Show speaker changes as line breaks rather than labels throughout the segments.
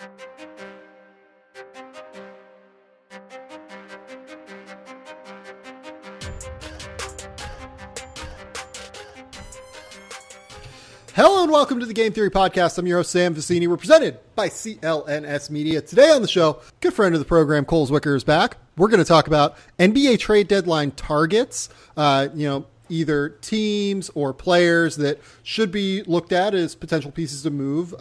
Hello and welcome to the Game Theory Podcast. I'm your host, Sam Vicini. We're presented by CLNS Media. Today on the show, good friend of the program, Cole Zwicker, is back. We're going to talk about NBA trade deadline targets, either teams or players that should be looked at as potential pieces to move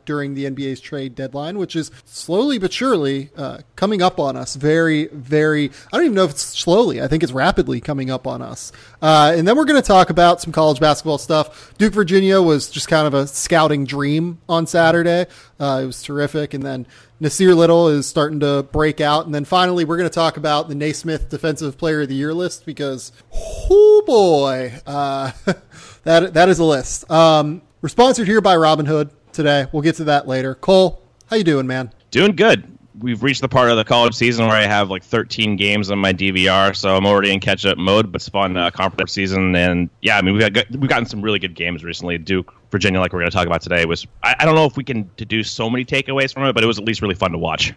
during the NBA's trade deadline, which is slowly but surely coming up on us. Very, very, I don't even know if it's slowly. I think it's rapidly coming up on us. And then we're going to talk about some college basketball stuff. Duke, Virginia was just kind of a scouting dream on Saturday. It was terrific. And then Nassir Little is starting to break out. And then finally, we're going to talk about the Naismith Defensive Player of the Year list because, oh boy, that is a list. We're sponsored here by Robinhood today. We'll get to that later. Cole, how you doing, man?
Doing good. We've reached the part of the college season where I have like 13 games on my DVR, so I'm already in catch-up mode, but it's fun conference season. And yeah, I mean, we've gotten some really good games recently. Duke, Virginia, like we're going to talk about today, was I don't know if we can deduce so many takeaways from it, but it was at least really fun to watch.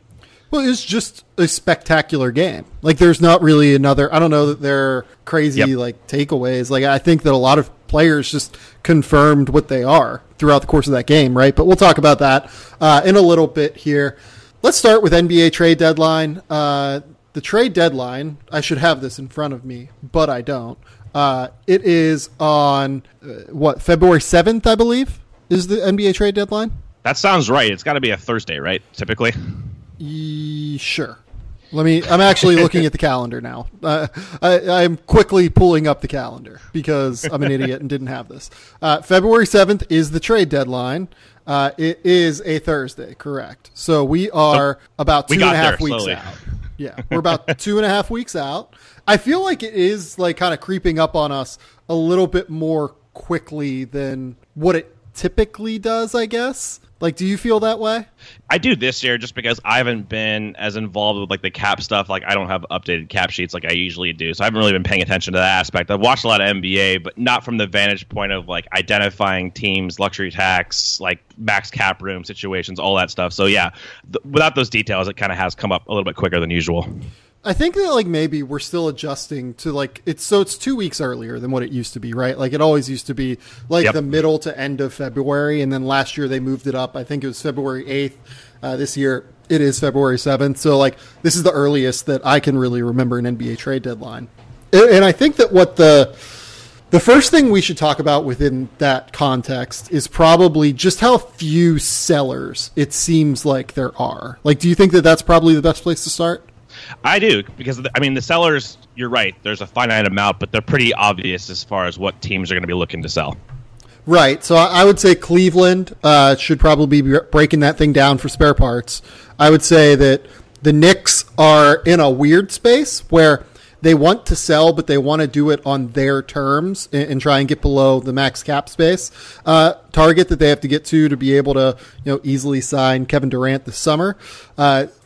Well, it's just a spectacular game. Like, there's not really another, I don't know that there are crazy takeaways. Like, I think that a lot of players just confirmed what they are throughout the course of that game, right? But we'll talk about that in a little bit here. Let's start with NBA trade deadline. The trade deadline, I should have this in front of me, but I don't. It is on, February 7th, I believe, is the NBA trade deadline?
That sounds right. It's got to be a Thursday, right, typically?
Sure. I'm actually looking at the calendar now. I'm quickly pulling up the calendar because I'm an idiot and didn't have this. February 7th is the trade deadline. It is a Thursday, correct. So we are about 2.5 weeks out. Yeah, we're about 2.5 weeks out. I feel like it is like kind of creeping up on us a little bit more quickly than what it typically does, I guess. Like, do you feel that way?
I do this year just because I haven't been as involved with like the cap stuff. Like, I don't have updated cap sheets like I usually do. So I haven't really been paying attention to that aspect. I've watched a lot of NBA, but not from the vantage point of like identifying teams, luxury tax, like max cap room situations, all that stuff. So yeah, without those details, it kind of has come up a little bit quicker than usual.
I think that like maybe we're still adjusting to like it's 2 weeks earlier than what it used to be, right? Like it always used to be like the middle to end of February, and then last year they moved it up. I think it was February 8th. This year it is February 7th. So like this is the earliest that I can really remember an NBA trade deadline. And I think that what the first thing we should talk about within that context is probably just how few sellers it seems like there are. Like, do you think that that's probably the best place to start?
I do, because, I mean, the sellers, you're right, there's a finite amount, but they're pretty obvious as far as what teams are going to be looking to sell.
Right, so I would say Cleveland should probably be breaking that thing down for spare parts. I would say that the Knicks are in a weird space where they want to sell, but they want to do it on their terms and try and get below the max cap space target that they have to get to be able to easily sign Kevin Durant this summer.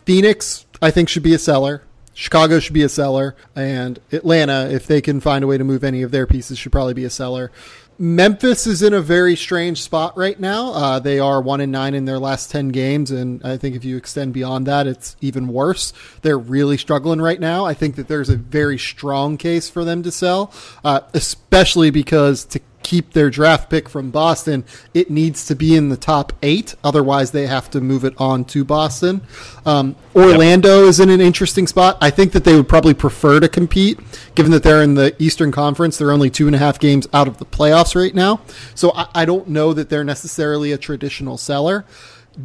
Phoenix, I think, should be a seller. Chicago should be a seller. And Atlanta, if they can find a way to move any of their pieces, should probably be a seller. Memphis is in a very strange spot right now. They are 1-9 in their last 10 games. And I think if you extend beyond that, it's even worse. They're really struggling right now. I think that there's a very strong case for them to sell, especially because to keep their draft pick from Boston, it needs to be in the top 8. Otherwise, they have to move it on to Boston. Orlando is in an interesting spot. I think that they would probably prefer to compete, given that they're in the Eastern Conference. They're only 2.5 games out of the playoffs right now. So I don't know that they're necessarily a traditional seller.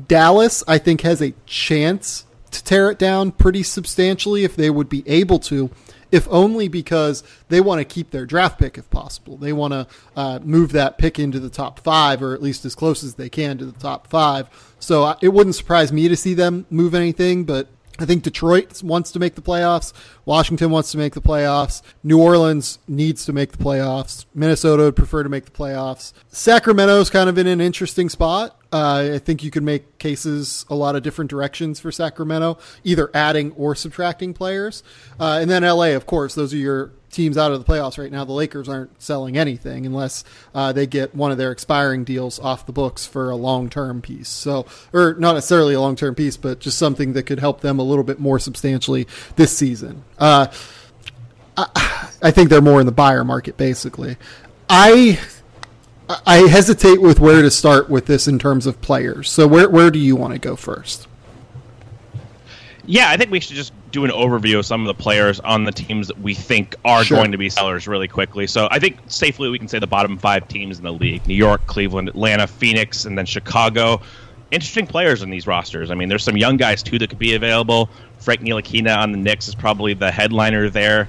Dallas, I think, has a chance to tear it down pretty substantially if they would be able to, if only because they want to keep their draft pick if possible. They want to move that pick into the top 5, or at least as close as they can to the top 5. So it wouldn't surprise me to see them move anything, but I think Detroit wants to make the playoffs. Washington wants to make the playoffs. New Orleans needs to make the playoffs. Minnesota would prefer to make the playoffs. Sacramento's kind of in an interesting spot. I think you could make cases a lot of different directions for Sacramento, either adding or subtracting players. And then LA, of course, those are your teams out of the playoffs right now. The Lakers aren't selling anything unless they get one of their expiring deals off the books for a long-term piece. So, or not necessarily a long-term piece, but just something that could help them a little bit more substantially this season. I think they're more in the buyer market, basically. I hesitate with where to start with this in terms of players. So where do you want to go first?
Yeah, I think we should just do an overview of some of the players on the teams that we think are going to be sellers really quickly. So I think safely we can say the bottom 5 teams in the league: New York, Cleveland, Atlanta, Phoenix, and then Chicago. Interesting players in these rosters. I mean, there's some young guys, too, that could be available. Frank Ntilikina on the Knicks is probably the headliner there.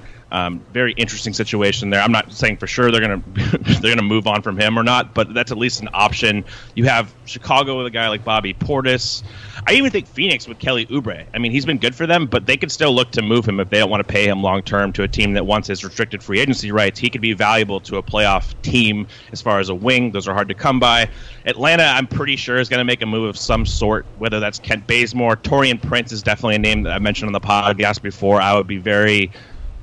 Very interesting situation there. I'm not saying for sure they're gonna move on from him or not, but that's at least an option. You have Chicago with a guy like Bobby Portis. I even think Phoenix with Kelly Oubre. I mean, he's been good for them, but they could still look to move him if they don't want to pay him long term to a team that wants his restricted free agency rights. He could be valuable to a playoff team as far as a wing. Those are hard to come by. Atlanta, I'm pretty sure, is going to make a move of some sort, whether that's Kent Bazemore. Taurean Prince is definitely a name that I mentioned on the podcast before. I would be very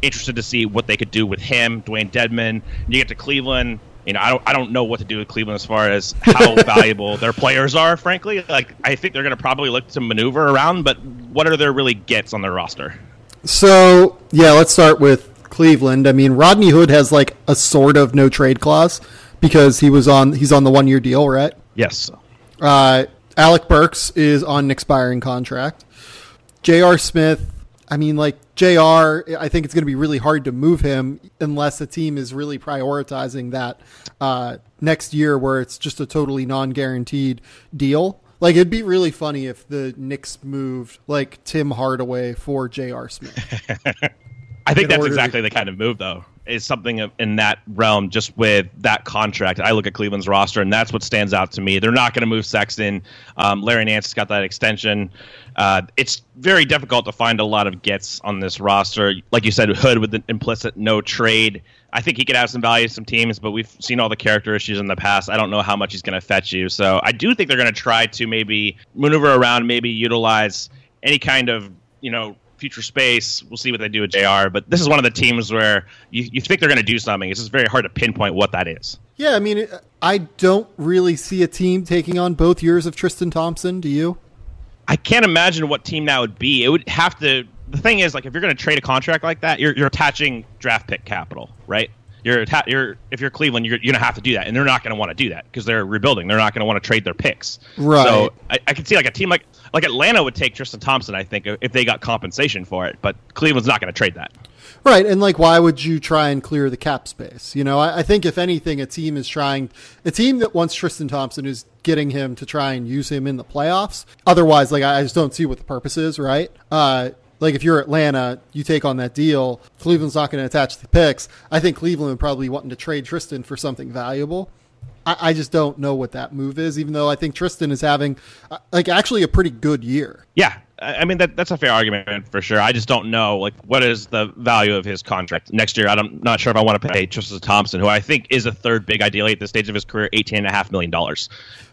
interested to see what they could do with him. Dwayne Dedman. You get to Cleveland. You know, I don't know what to do with Cleveland as far as how valuable their players are, frankly. Like, I think they're going to probably look to maneuver around, but what are their really gets on their roster?
So, yeah, let's start with Cleveland. I mean, Rodney Hood has like a sort of no trade clause because he's on the 1-year deal, right?
Yes.
Alec Burks is on an expiring contract. J.R. Smith, I mean, like, JR, I think it's going to be really hard to move him unless the team is really prioritizing that next year where it's just a totally non-guaranteed deal. Like, it'd be really funny if the Knicks moved, like, Tim Hardaway for J.R. Smith.
I think that's exactly the kind of move, though, is something in that realm just with that contract. I look at Cleveland's roster, and that's what stands out to me. They're not going to move Sexton. Larry Nance has got that extension. It's very difficult to find a lot of gets on this roster. Like you said, Hood with the implicit no trade. I think he could have some value to some teams, but we've seen all the character issues in the past. I don't know how much he's going to fetch you. So I do think they're going to try to maybe maneuver around, maybe utilize any kind of, future space. We'll see what they do with JR, but this is one of the teams where you think they're going to do something. It's just very hard to pinpoint what that is.
Yeah, I mean, I don't really see a team taking on both years of Tristan Thompson. Do you?
I can't imagine what team that would be. It would have to. The thing is, like, if you're going to trade a contract like that, you're attaching draft pick capital, right? If you're Cleveland, you're going to have to do that, and they're not going to want to do that because they're rebuilding. They're not going to want to trade their picks.
Right.
So I can see like a team like Atlanta would take Tristan Thompson, I think, if they got compensation for it. But Cleveland's not going to trade that.
Right, and like, why would you try and clear the cap space? I think if anything, a team that wants Tristan Thompson is getting him to try and use him in the playoffs. Otherwise, like, I just don't see what the purpose is, right? Like, if you're Atlanta, you take on that deal. Cleveland's not going to attach the picks. I think Cleveland would probably wanting to trade Tristan for something valuable. I just don't know what that move is, even though I think Tristan is having, actually a pretty good year.
Yeah, I mean, that's a fair argument for sure. I just don't know, what is the value of his contract next year. I'm not sure if I want to pay Tristan Thompson, who I think is a third big ideally at this stage of his career, $18.5 million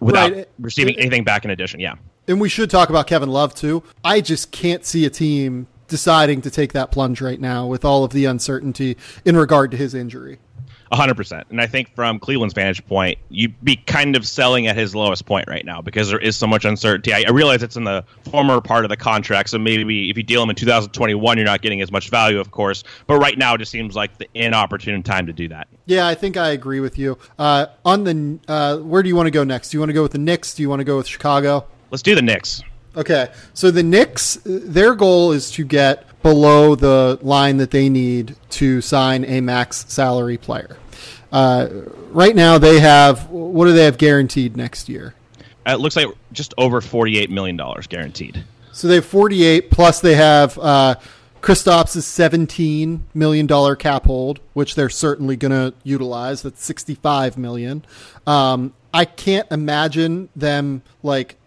without receiving anything back in addition. Yeah. And
we should talk about Kevin Love, too. I just can't see a team deciding to take that plunge right now with all of the uncertainty in regard to his injury.
100%. And I think from Cleveland's vantage point, you'd be kind of selling at his lowest point right now because there is so much uncertainty. I realize it's in the former part of the contract, so maybe if you deal him in 2021, you're not getting as much value, of course. But right now, it just seems like the inopportune time to do that.
Yeah, I think I agree with you. Where do you want to go next? Do you want to go with the Knicks? Do you want to go with Chicago?
Let's do the Knicks.
Okay, so the Knicks, their goal is to get below the line that they need to sign a max salary player. Right now they have, what do they have guaranteed next year?
It looks like just over $48 million guaranteed.
So they have 48, plus they have Kristaps' $17 million cap hold, which they're certainly going to utilize. That's $65 million. I can't imagine them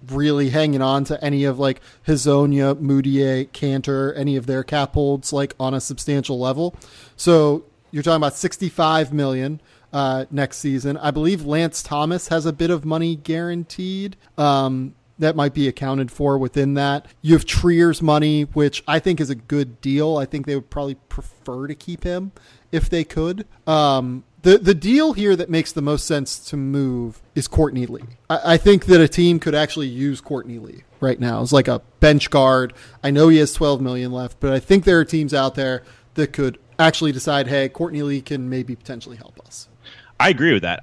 really hanging on to any of Hezonja, Moutier, Cantor, any of their cap holds on a substantial level. So you're talking about $65 million. next season. I believe Lance Thomas has a bit of money guaranteed. That might be accounted for within that. You have Trier's money, which I think is a good deal. I think they would probably prefer to keep him if they could. The deal here that makes the most sense to move is Courtney Lee. I think that a team could actually use Courtney Lee right now as like a bench guard. I know he has $12 million left, but I think there are teams out there that could actually decide, hey, Courtney Lee can maybe potentially help us.
I agree with that.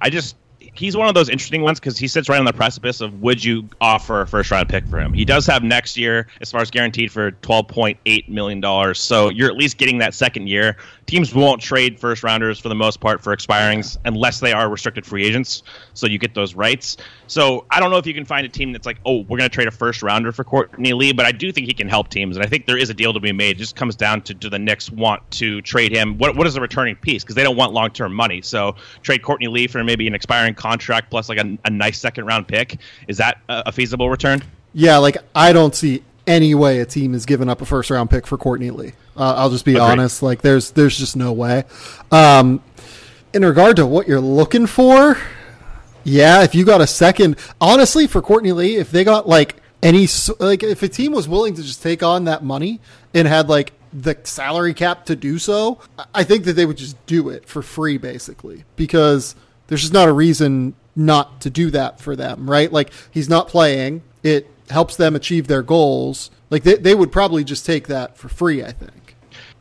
He's one of those interesting ones because he sits right on the precipice of would you offer a first-round pick for him. He does have next year, as far as guaranteed, for $12.8 million. So you're at least getting that second year. Teams won't trade first-rounders for the most part for expirings unless they are restricted free agents. So you get those rights. So I don't know if you can find a team that's like, oh, we're going to trade a first-rounder for Courtney Lee, but I do think he can help teams. And I think there is a deal to be made. It just comes down to do the Knicks want to trade him? What is the returning piece? Because they don't want long-term money. So trade Courtney Lee for maybe an expiring contract plus like a nice second-round pick. Is that a feasible return?
Yeah, like I don't see any way a team is giving up a first-round pick for Courtney Lee. I'll just be honest. Like there's just no way. In regard to what you're looking for, yeah, if you got a second, honestly, for Courtney Lee, if they got if a team was willing to just take on that money and had like the salary cap to do so, I think that they would just do it for free, basically, because there's just not a reason not to do that for them, right? Like he's not playing. It helps them achieve their goals. Like they would probably just take that for free, I think.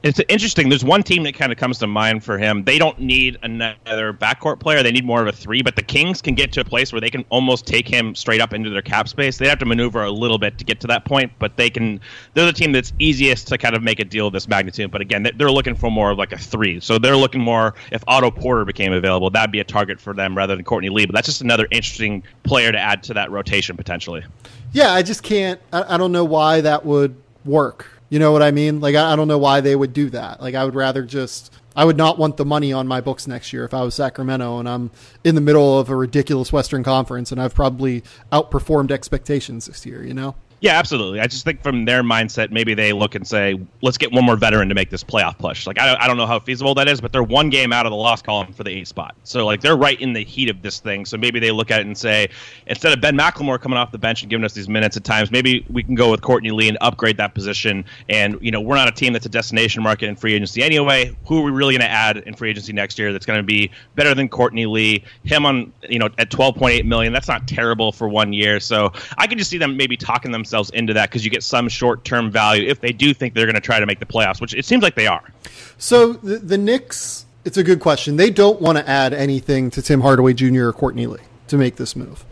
It's interesting. There's one team that kind of comes to mind for him. They don't need another backcourt player. They need more of a three, but the Kings can get to a place where they can almost take him straight up into their cap space. They have to maneuver a little bit to get to that point, but they're the team that's easiest to kind of make a deal of this magnitude. But again, they're looking for more of like a three. So they're looking more, if Otto Porter became available, that'd be a target for them rather than Courtney Lee. But that's just another interesting player to add to that rotation potentially.
Yeah, I just can't. I don't know why that would work. You know what I mean? Like, I don't know why they would do that. Like, I would not want the money on my books next year if I was Sacramento and I'm in the middle of a ridiculous Western Conference and I've probably outperformed expectations this year, you know?
Yeah, absolutely. I just think from their mindset, maybe they look and say, let's get one more veteran to make this playoff push. Like, I don't know how feasible that is, but they're one game out of the loss column for the 8th spot. So, like, they're right in the heat of this thing. So maybe they look at it and say, instead of Ben McLemore coming off the bench and giving us these minutes at times, maybe we can go with Courtney Lee and upgrade that position. And, you know, we're not a team that's a destination market in free agency anyway. Who are we really going to add in free agency next year that's going to be better than Courtney Lee? Him on, you know, at $12.8 million, that's not terrible for 1 year. So I can just see them maybe talking themselves into that because you get some short-term value if they do think they're going to try to make the playoffs, which it seems like they are.
So the Knicks, it's a good question. They don't want to add anything to Tim Hardaway Jr. or Courtney Lee to make this move.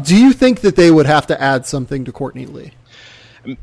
Do you think that they would have to add something to Courtney Lee?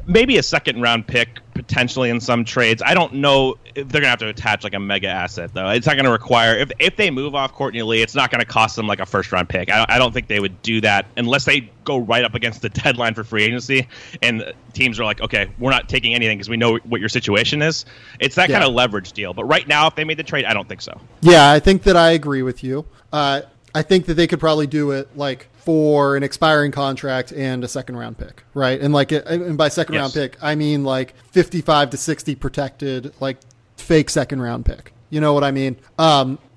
Maybe a second-round pick, potentially in some trades. I don't know if they're going to have to attach like a mega asset, though. It's not going to require, if they move off Courtney Lee, it's not going to cost them like a first-round pick. I don't think they would do that unless they go right up against the deadline for free agency and teams are like, okay, we're not taking anything because we know what your situation is. It's that kind of leverage deal. But right now, if they made the trade, I don't think so.
Yeah, I think that I agree with you. I think that they could probably do it like for an expiring contract and a second round pick, right? And like, and by second round pick, I mean like 55 to 60 protected, like fake second round pick. You know what I mean?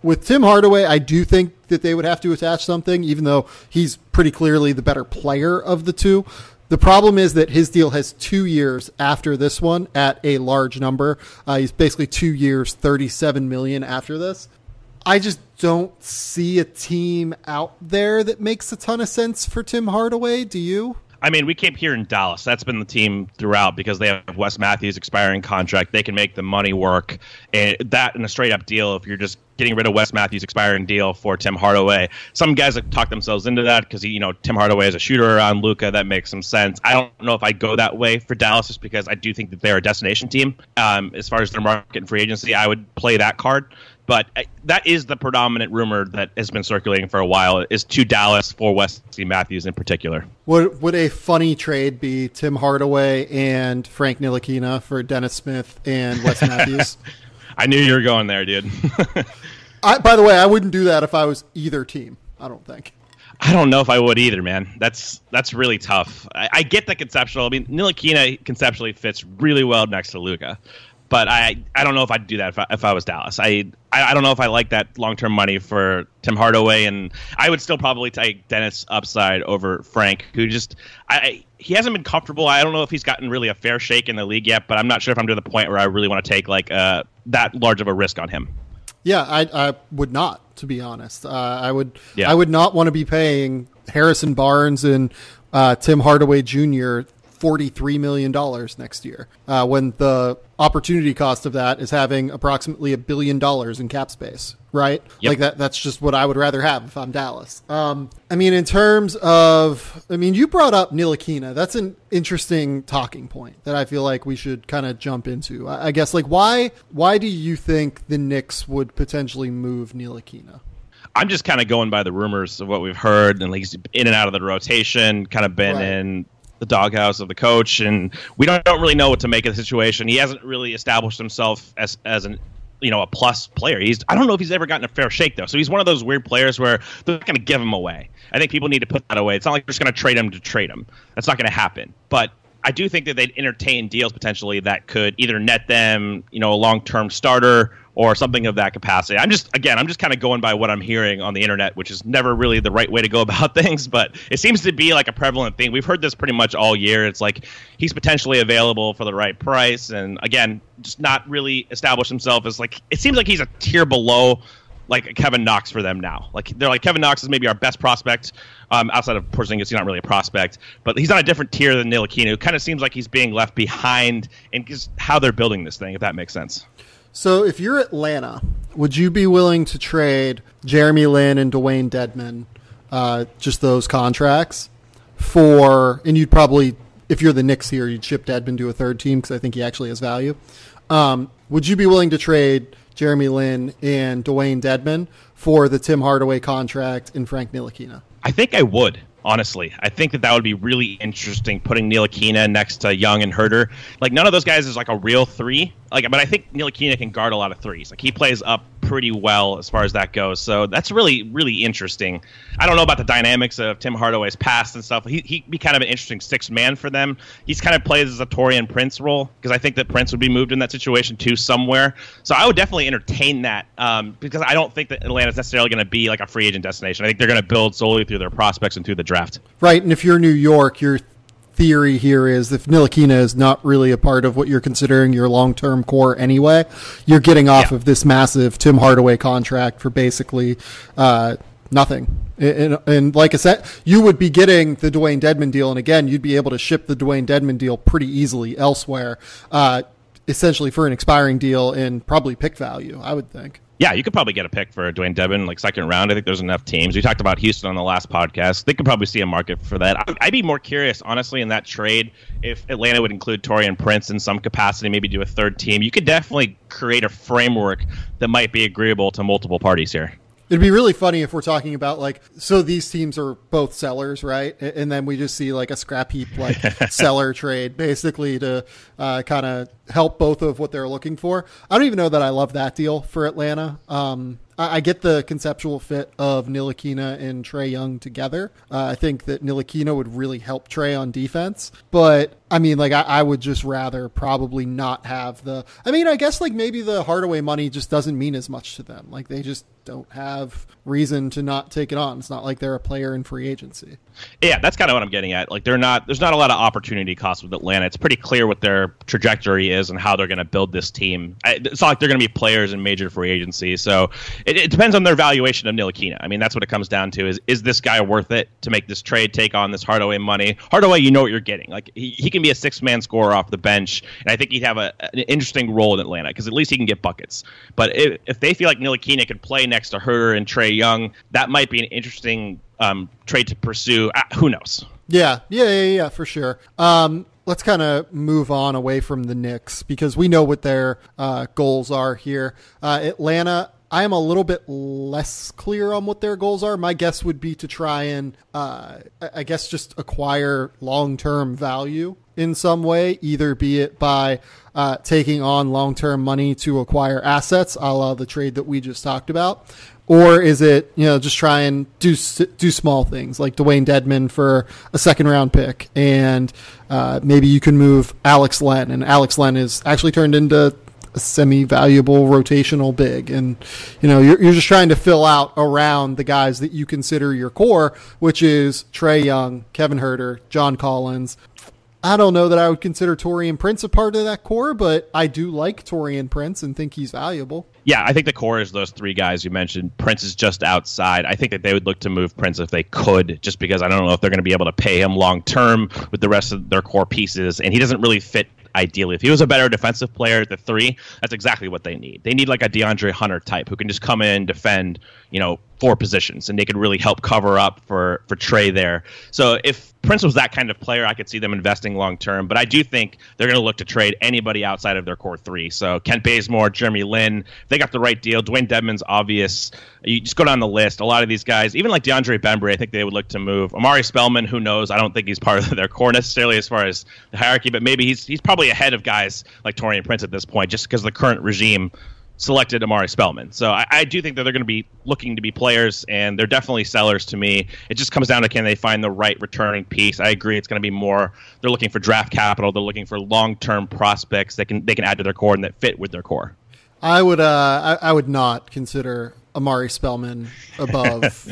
With Tim Hardaway, I do think that they would have to attach something, even though he's pretty clearly the better player of the two. The problem is that his deal has 2 years after this one at a large number. He's basically 2 years, $37 million after this. I just don't see a team out there that makes a ton of sense for Tim Hardaway. Do you?
I mean, we keep hearing Dallas. That's been the team throughout because they have Wes Matthews' expiring contract. They can make the money work. And that in a straight-up deal, if you're just getting rid of Wes Matthews' expiring deal for Tim Hardaway. Some guys have talked themselves into that because, Tim Hardaway is a shooter around Luka. That makes some sense. I don't know if I'd go that way for Dallas just because I do think that they're a destination team. As far as their market and free agency, I would play that card. But that is the predominant rumor that has been circulating for a while, is to Dallas for Wesley Matthews in particular.
Would a funny trade be Tim Hardaway and Frank Ntilikina for Dennis Smith and Wes Matthews?
I knew you were going there, dude.
By the way, I wouldn't do that if I was either team, I don't think.
I don't know if I would either, man. That's really tough. I get the conceptual. I mean, Ntilikina conceptually fits really well next to Luka. But I don't know if I'd do that if I was Dallas. I don't know if I like that long-term money for Tim Hardaway, and I would still probably take Dennis upside over Frank, who just he hasn't been comfortable. I don't know if he's gotten really a fair shake in the league yet, but I'm not sure if I'm to the point where I really want to take like that large of a risk on him.
Yeah, I would not, to be honest. I would not want to be paying Harrison Barnes and Tim Hardaway Jr. $43 million next year, when the opportunity cost of that is having approximately $1 billion in cap space, right?
Yep.
Like that's just what I would rather have if I'm Dallas. I mean, in terms of, you brought up Ntilikina. That's an interesting talking point that I feel like we should kind of jump into. I guess, like, why do you think the Knicks would potentially move Ntilikina?
I'm just kind of going by the rumors of what we've heard, and he's in and out of the rotation, kind of been in the doghouse of the coach, and we don't really know what to make of the situation. He hasn't really established himself as an a plus player. I don't know if he's ever gotten a fair shake though. So he's one of those weird players where they're not going to give him away. I think people need to put that away. It's not like they're just going to trade him to trade him. That's not going to happen. But I do think that they'd entertain deals potentially that could either net them, a long-term starter or something of that capacity. I'm just kind of going by what I'm hearing on the internet, which is never really the right way to go about things, but it seems to be like a prevalent thing. We've heard this pretty much all year. It's like he's potentially available for the right price, and again, just not really established himself as like, it seems like he's a tier below like Kevin Knox for them now. Like they're like, Kevin Knox is maybe our best prospect outside of Porzingis. He's not really a prospect, but he's on a different tier than Ntilikina. It kind of seems like he's being left behind in just how they're building this thing, if that makes sense.
So if you're Atlanta, would you be willing to trade Jeremy Lin and Dwayne Dedmon, just those contracts, and you'd probably, if you're the Knicks here, you'd ship Dedmon to a third team because I think he actually has value. Would you be willing to trade Jeremy Lin and Dwayne Dedmon for the Tim Hardaway contract and Frank Ntilikina?
I think I would. Honestly, I think that would be really interesting, putting Ntilikina next to Young and Herter. Like, none of those guys is like a real three. But I think Ntilikina can guard a lot of threes. Like, he plays up pretty well as far as that goes. So that's really, really interesting. I don't know about the dynamics of Tim Hardaway's past and stuff. He'd be kind of an interesting sixth man for them. He's kind of plays as a Taurean Prince role, because I think that Prince would be moved in that situation too somewhere. So I would definitely entertain that, because I don't think that Atlanta's necessarily going to be like a free agent destination. I think they're going to build solely through their prospects and through the draft.
Right, and if you're New York, your theory here is if Ntilikina is not really a part of what you're considering your long-term core anyway, you're getting off of this massive Tim Hardaway contract for basically nothing. And like I said, you would be getting the Dwayne Dedmon deal, and again, you'd be able to ship the Dwayne Dedmon deal pretty easily elsewhere, essentially for an expiring deal and probably pick value, I would think.
Yeah, you could probably get a pick for Dwayne Dedmon, like second round. I think there's enough teams. We talked about Houston on the last podcast. They could probably see a market for that. I'd be more curious, honestly, in that trade, if Atlanta would include Taurean Prince in some capacity, maybe do a third team. You could definitely create a framework that might be agreeable to multiple parties here.
It'd be really funny if we're talking about so these teams are both sellers, right? And then we just see like a scrap heap, seller trade basically to kind of help both of what they're looking for. I don't even know that I love that deal for Atlanta. I get the conceptual fit of Ntilikina and Trae Young together. I think that Ntilikina would really help Trae on defense, but I would just rather probably not have I guess maybe the Hardaway money just doesn't mean as much to them. Like, they just don't have reason to not take it on. It's not like they're a player in free agency.
Yeah, that's kind of what I'm getting at. Like, there's not a lot of opportunity cost with Atlanta. It's pretty clear what their trajectory is and how they're going to build this team. It's not like they're going to be players in major free agency. So it depends on their valuation of Ntilikina. That's what it comes down to is this guy worth it to make this trade, take on this Hardaway money? Hardaway, you know what you're getting. Like, he can be a six-man scorer off the bench, and I think he'd have an interesting role in Atlanta because at least he can get buckets. But if they feel like Ntilikina could play next to Herter and Trae Young, that might be an interesting trade to pursue. Who knows?
Yeah, for sure. Let's kind of move on away from the Knicks because we know what their goals are here. Atlanta, I am a little bit less clear on what their goals are. My guess would be to try and, just acquire long-term value in some way, either be it by taking on long-term money to acquire assets, a la the trade that we just talked about, or is it, just try and do small things like Dwayne Dedmon for a second-round pick, and maybe you can move Alex Len, and Alex Len is actually turned into a semi-valuable rotational big. And, you're just trying to fill out around the guys that you consider your core, which is Trae Young, Kevin Huerter, John Collins. I don't know that I would consider Taurean Prince a part of that core, but I do like Taurean Prince and think he's valuable.
Yeah, I think the core is those three guys you mentioned. Prince is just outside. I think that they would look to move Prince if they could, just because I don't know if they're going to be able to pay him long term with the rest of their core pieces, and he doesn't really fit ideally. If he was a better defensive player at the three, that's exactly what they need. They need like a DeAndre Hunter type who can just come in and defend, 4 positions, and they could really help cover up for Trae there. So if Prince was that kind of player, I could see them investing long term, but I do think they're going to look to trade anybody outside of their core three. So Kent Bazemore, Jeremy Lin, if they got the right deal. Dwayne Dedmon's obvious. You just go down the list. A lot of these guys, even like DeAndre Bembry, I think they would look to move. Amari Spellman, who knows? I don't think he's part of their core necessarily as far as the hierarchy, but maybe he's probably ahead of guys like Taurean Prince at this point, just because the current regime selected Amari Spellman. So I do think that they're going to be looking to be players, and they're definitely sellers to me. It just comes down to, can they find the right returning piece? I agree it's going to be more, they're looking for draft capital. They're looking for long-term prospects that they can add to their core and that fit with their core.
I would not consider Amari Spellman above,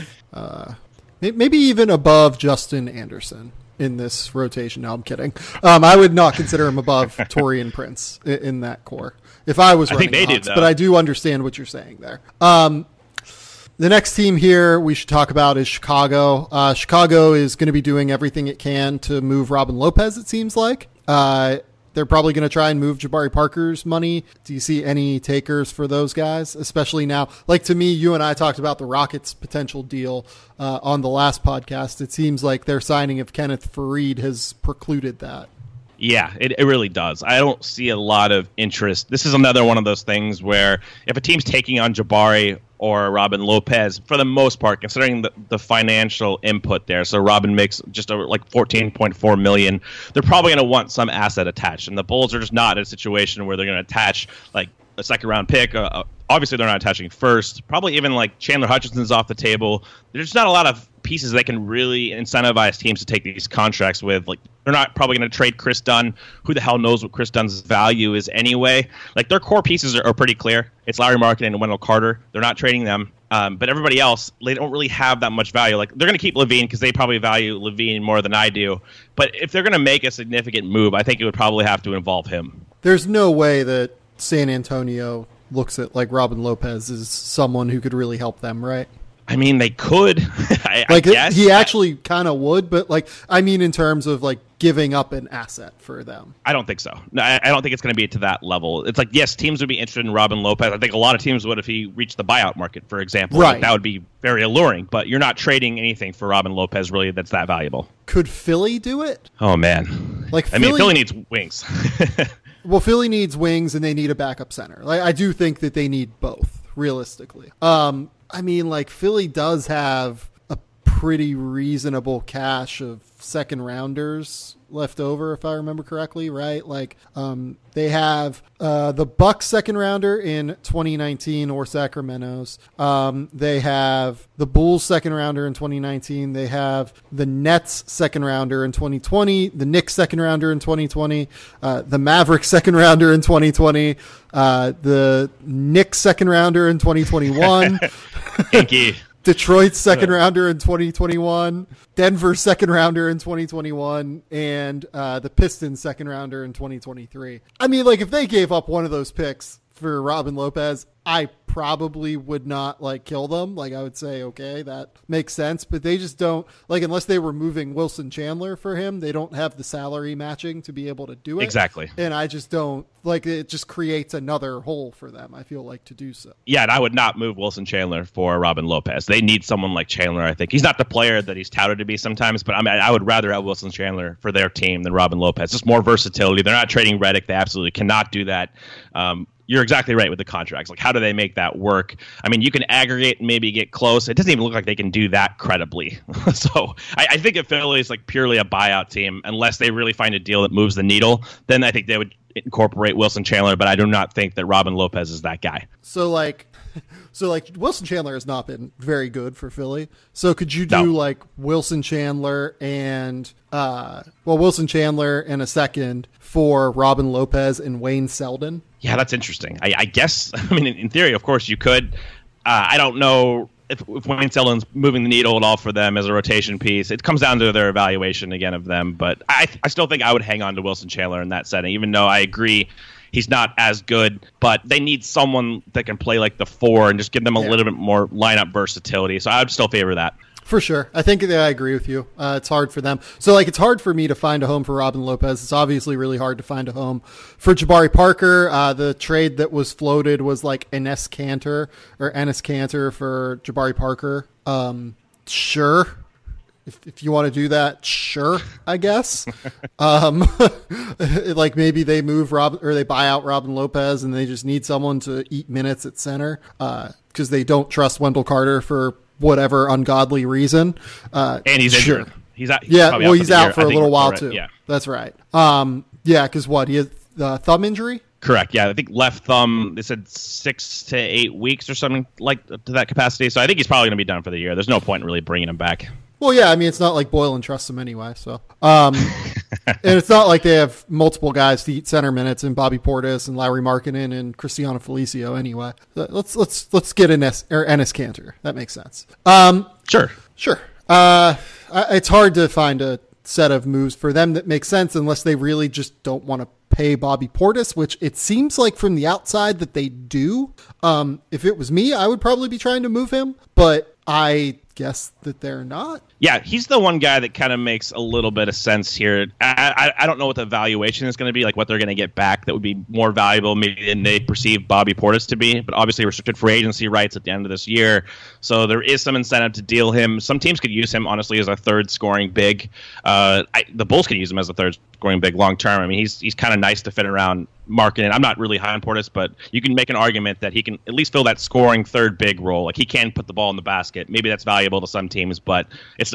maybe even above Justin Anderson in this rotation. No, I'm kidding. I would not consider him above Taurean Prince in that core if I was running
they
Hawks,
do,
but I do understand what you're saying there. The next team here we should talk about is Chicago. Chicago is going to be doing everything it can to move Robin Lopez, it seems like. They're probably going to try and move Jabari Parker's money. Do you see any takers for those guys, especially now? Like, to me, you and I talked about the Rockets' potential deal on the last podcast. It seems like their signing of Kenneth Faried has precluded that.
Yeah, it really does. I don't see a lot of interest. This is another one of those things where if a team's taking on Jabari or Robin Lopez, for the most part, considering the financial input there, so Robin makes just over like $14.4 million, they're probably going to want some asset attached. And the Bulls are just not in a situation where they're going to attach like a second-round pick. Obviously, they're not attaching first. Probably even like Chandler Hutchinson's off the table. There's not a lot of pieces that can really incentivize teams to take these contracts with. Like, they're not probably going to trade Chris Dunn. Who the hell knows what Chris Dunn's value is anyway? Like, their core pieces are pretty clear. It's Larry Markkinen and Wendell Carter. They're not trading them. But everybody else, they don't really have that much value. Like, they're going to keep Levine because they probably value Levine more than I do. But if they're going to make a significant move, I think it would probably have to involve him.
There's no way that San Antonio looks at like Robin Lopez as someone who could really help them, right?
I mean, they could.
I guess. He actually kind of would, but like, I mean, in terms of like giving up an asset for them.
I don't think so. No, I don't think it's going to be to that level. It's like, yes, teams would be interested in Robin Lopez. I think a lot of teams would if he reached the buyout market, for example.
Right.
Like, that would be very alluring, but you're not trading anything for Robin Lopez really that's that valuable.
Could Philly do it?
Oh, man.
Like,
Philly needs wings.
Well, Philly needs wings and they need a backup center. Like, I do think that they need both, realistically. I mean, like, Philly does have a pretty reasonable cache of second rounders left over, if I remember correctly, right? Like, they have the Bucks second rounder in 2019 or Sacramento's. They have the Bulls second rounder in 2019. They have the Nets second rounder in 2020, the Knicks second rounder in 2020, the Mavericks second rounder in 2020, the Knicks second rounder in 2021.
Inky.
Detroit's second rounder in 2021, Denver's second rounder in 2021, and the Pistons second rounder in 2023. I mean, like, if they gave up one of those picks for Robin Lopez, I probably would not like kill them. Like, I would say, okay, that makes sense, but they just don't, like, unless they were moving Wilson Chandler for him, they don't have the salary matching to be able to do it.
Exactly.
And I just don't, like, it just creates another hole for them, I feel like, to do so.
Yeah, and I would not move Wilson Chandler for Robin Lopez. They need someone like Chandler, I think. He's not the player that he's touted to be sometimes, but I mean, I would rather have Wilson Chandler for their team than Robin Lopez. Just more versatility. They're not trading Redick. They absolutely cannot do that. You're exactly right with the contracts. Like, how do they make that work? I mean, you can aggregate and maybe get close. It doesn't even look like they can do that credibly. So I think if Philly is like purely a buyout team, unless they really find a deal that moves the needle, then I think they would incorporate Wilson Chandler. But I do not think that Robin Lopez is that guy.
So, like, So, like, Wilson Chandler has not been very good for Philly. So could you do, like, Wilson Chandler and Wilson Chandler and a second for Robin Lopez and Wayne Selden?
Yeah, that's interesting. I guess, I mean, in theory, of course, you could. I don't know if Wayne Selden's moving the needle at all for them as a rotation piece. It comes down to their evaluation, again, of them. But I still think I would hang on to Wilson Chandler in that setting, even though I agree he's not as good. But they need someone that can play like the 4 and just give them a little bit more lineup versatility. So I would still favor that. For
sure. I think that I agree with you. It's hard for them. So, like, it's hard for me to find a home for Robin Lopez. It's obviously really hard to find a home for Jabari Parker. The trade that was floated was like Enes Kanter for Jabari Parker. Sure. If you want to do that, sure, I guess. Like maybe they move they buy out Robin Lopez and they just need someone to eat minutes at center because they don't trust Wendell Carter for whatever ungodly reason.
And he's injured. He's out.
He's out for a little while too.
Yeah,
that's right. Because he has the thumb injury.
Correct. Yeah, I think left thumb. They said 6 to 8 weeks or something like to that capacity. So I think he's probably going to be done for the year. There's no point in really bringing him back.
Well, yeah, I mean, it's not like Boylan trusts him anyway. So, and it's not like they have multiple guys to eat center minutes and Bobby Portis and Larry Markkinen and Cristiano Felicio anyway. Let's get Enes Kanter. That makes sense.
Sure.
It's hard to find a set of moves for them that make sense unless they really just don't want to pay Bobby Portis, which it seems like from the outside that they do. If it was me, I would probably be trying to move him, but I guess that they're not.
Yeah, he's the one guy that kind of makes a little bit of sense here. I don't know what the valuation is going to be, like what they're going to get back that would be more valuable maybe than they perceive Bobby Portis to be, but obviously restricted free agency rights at the end of this year, so there is some incentive to deal him. Some teams could use him, honestly, as a third scoring big. The Bulls could use him as a third scoring big long term. I mean, he's kind of nice to fit around Markkinen. I'm not really high on Portis, but you can make an argument that he can at least fill that scoring third big role. Like, he can put the ball in the basket. Maybe that's valuable to some teams, but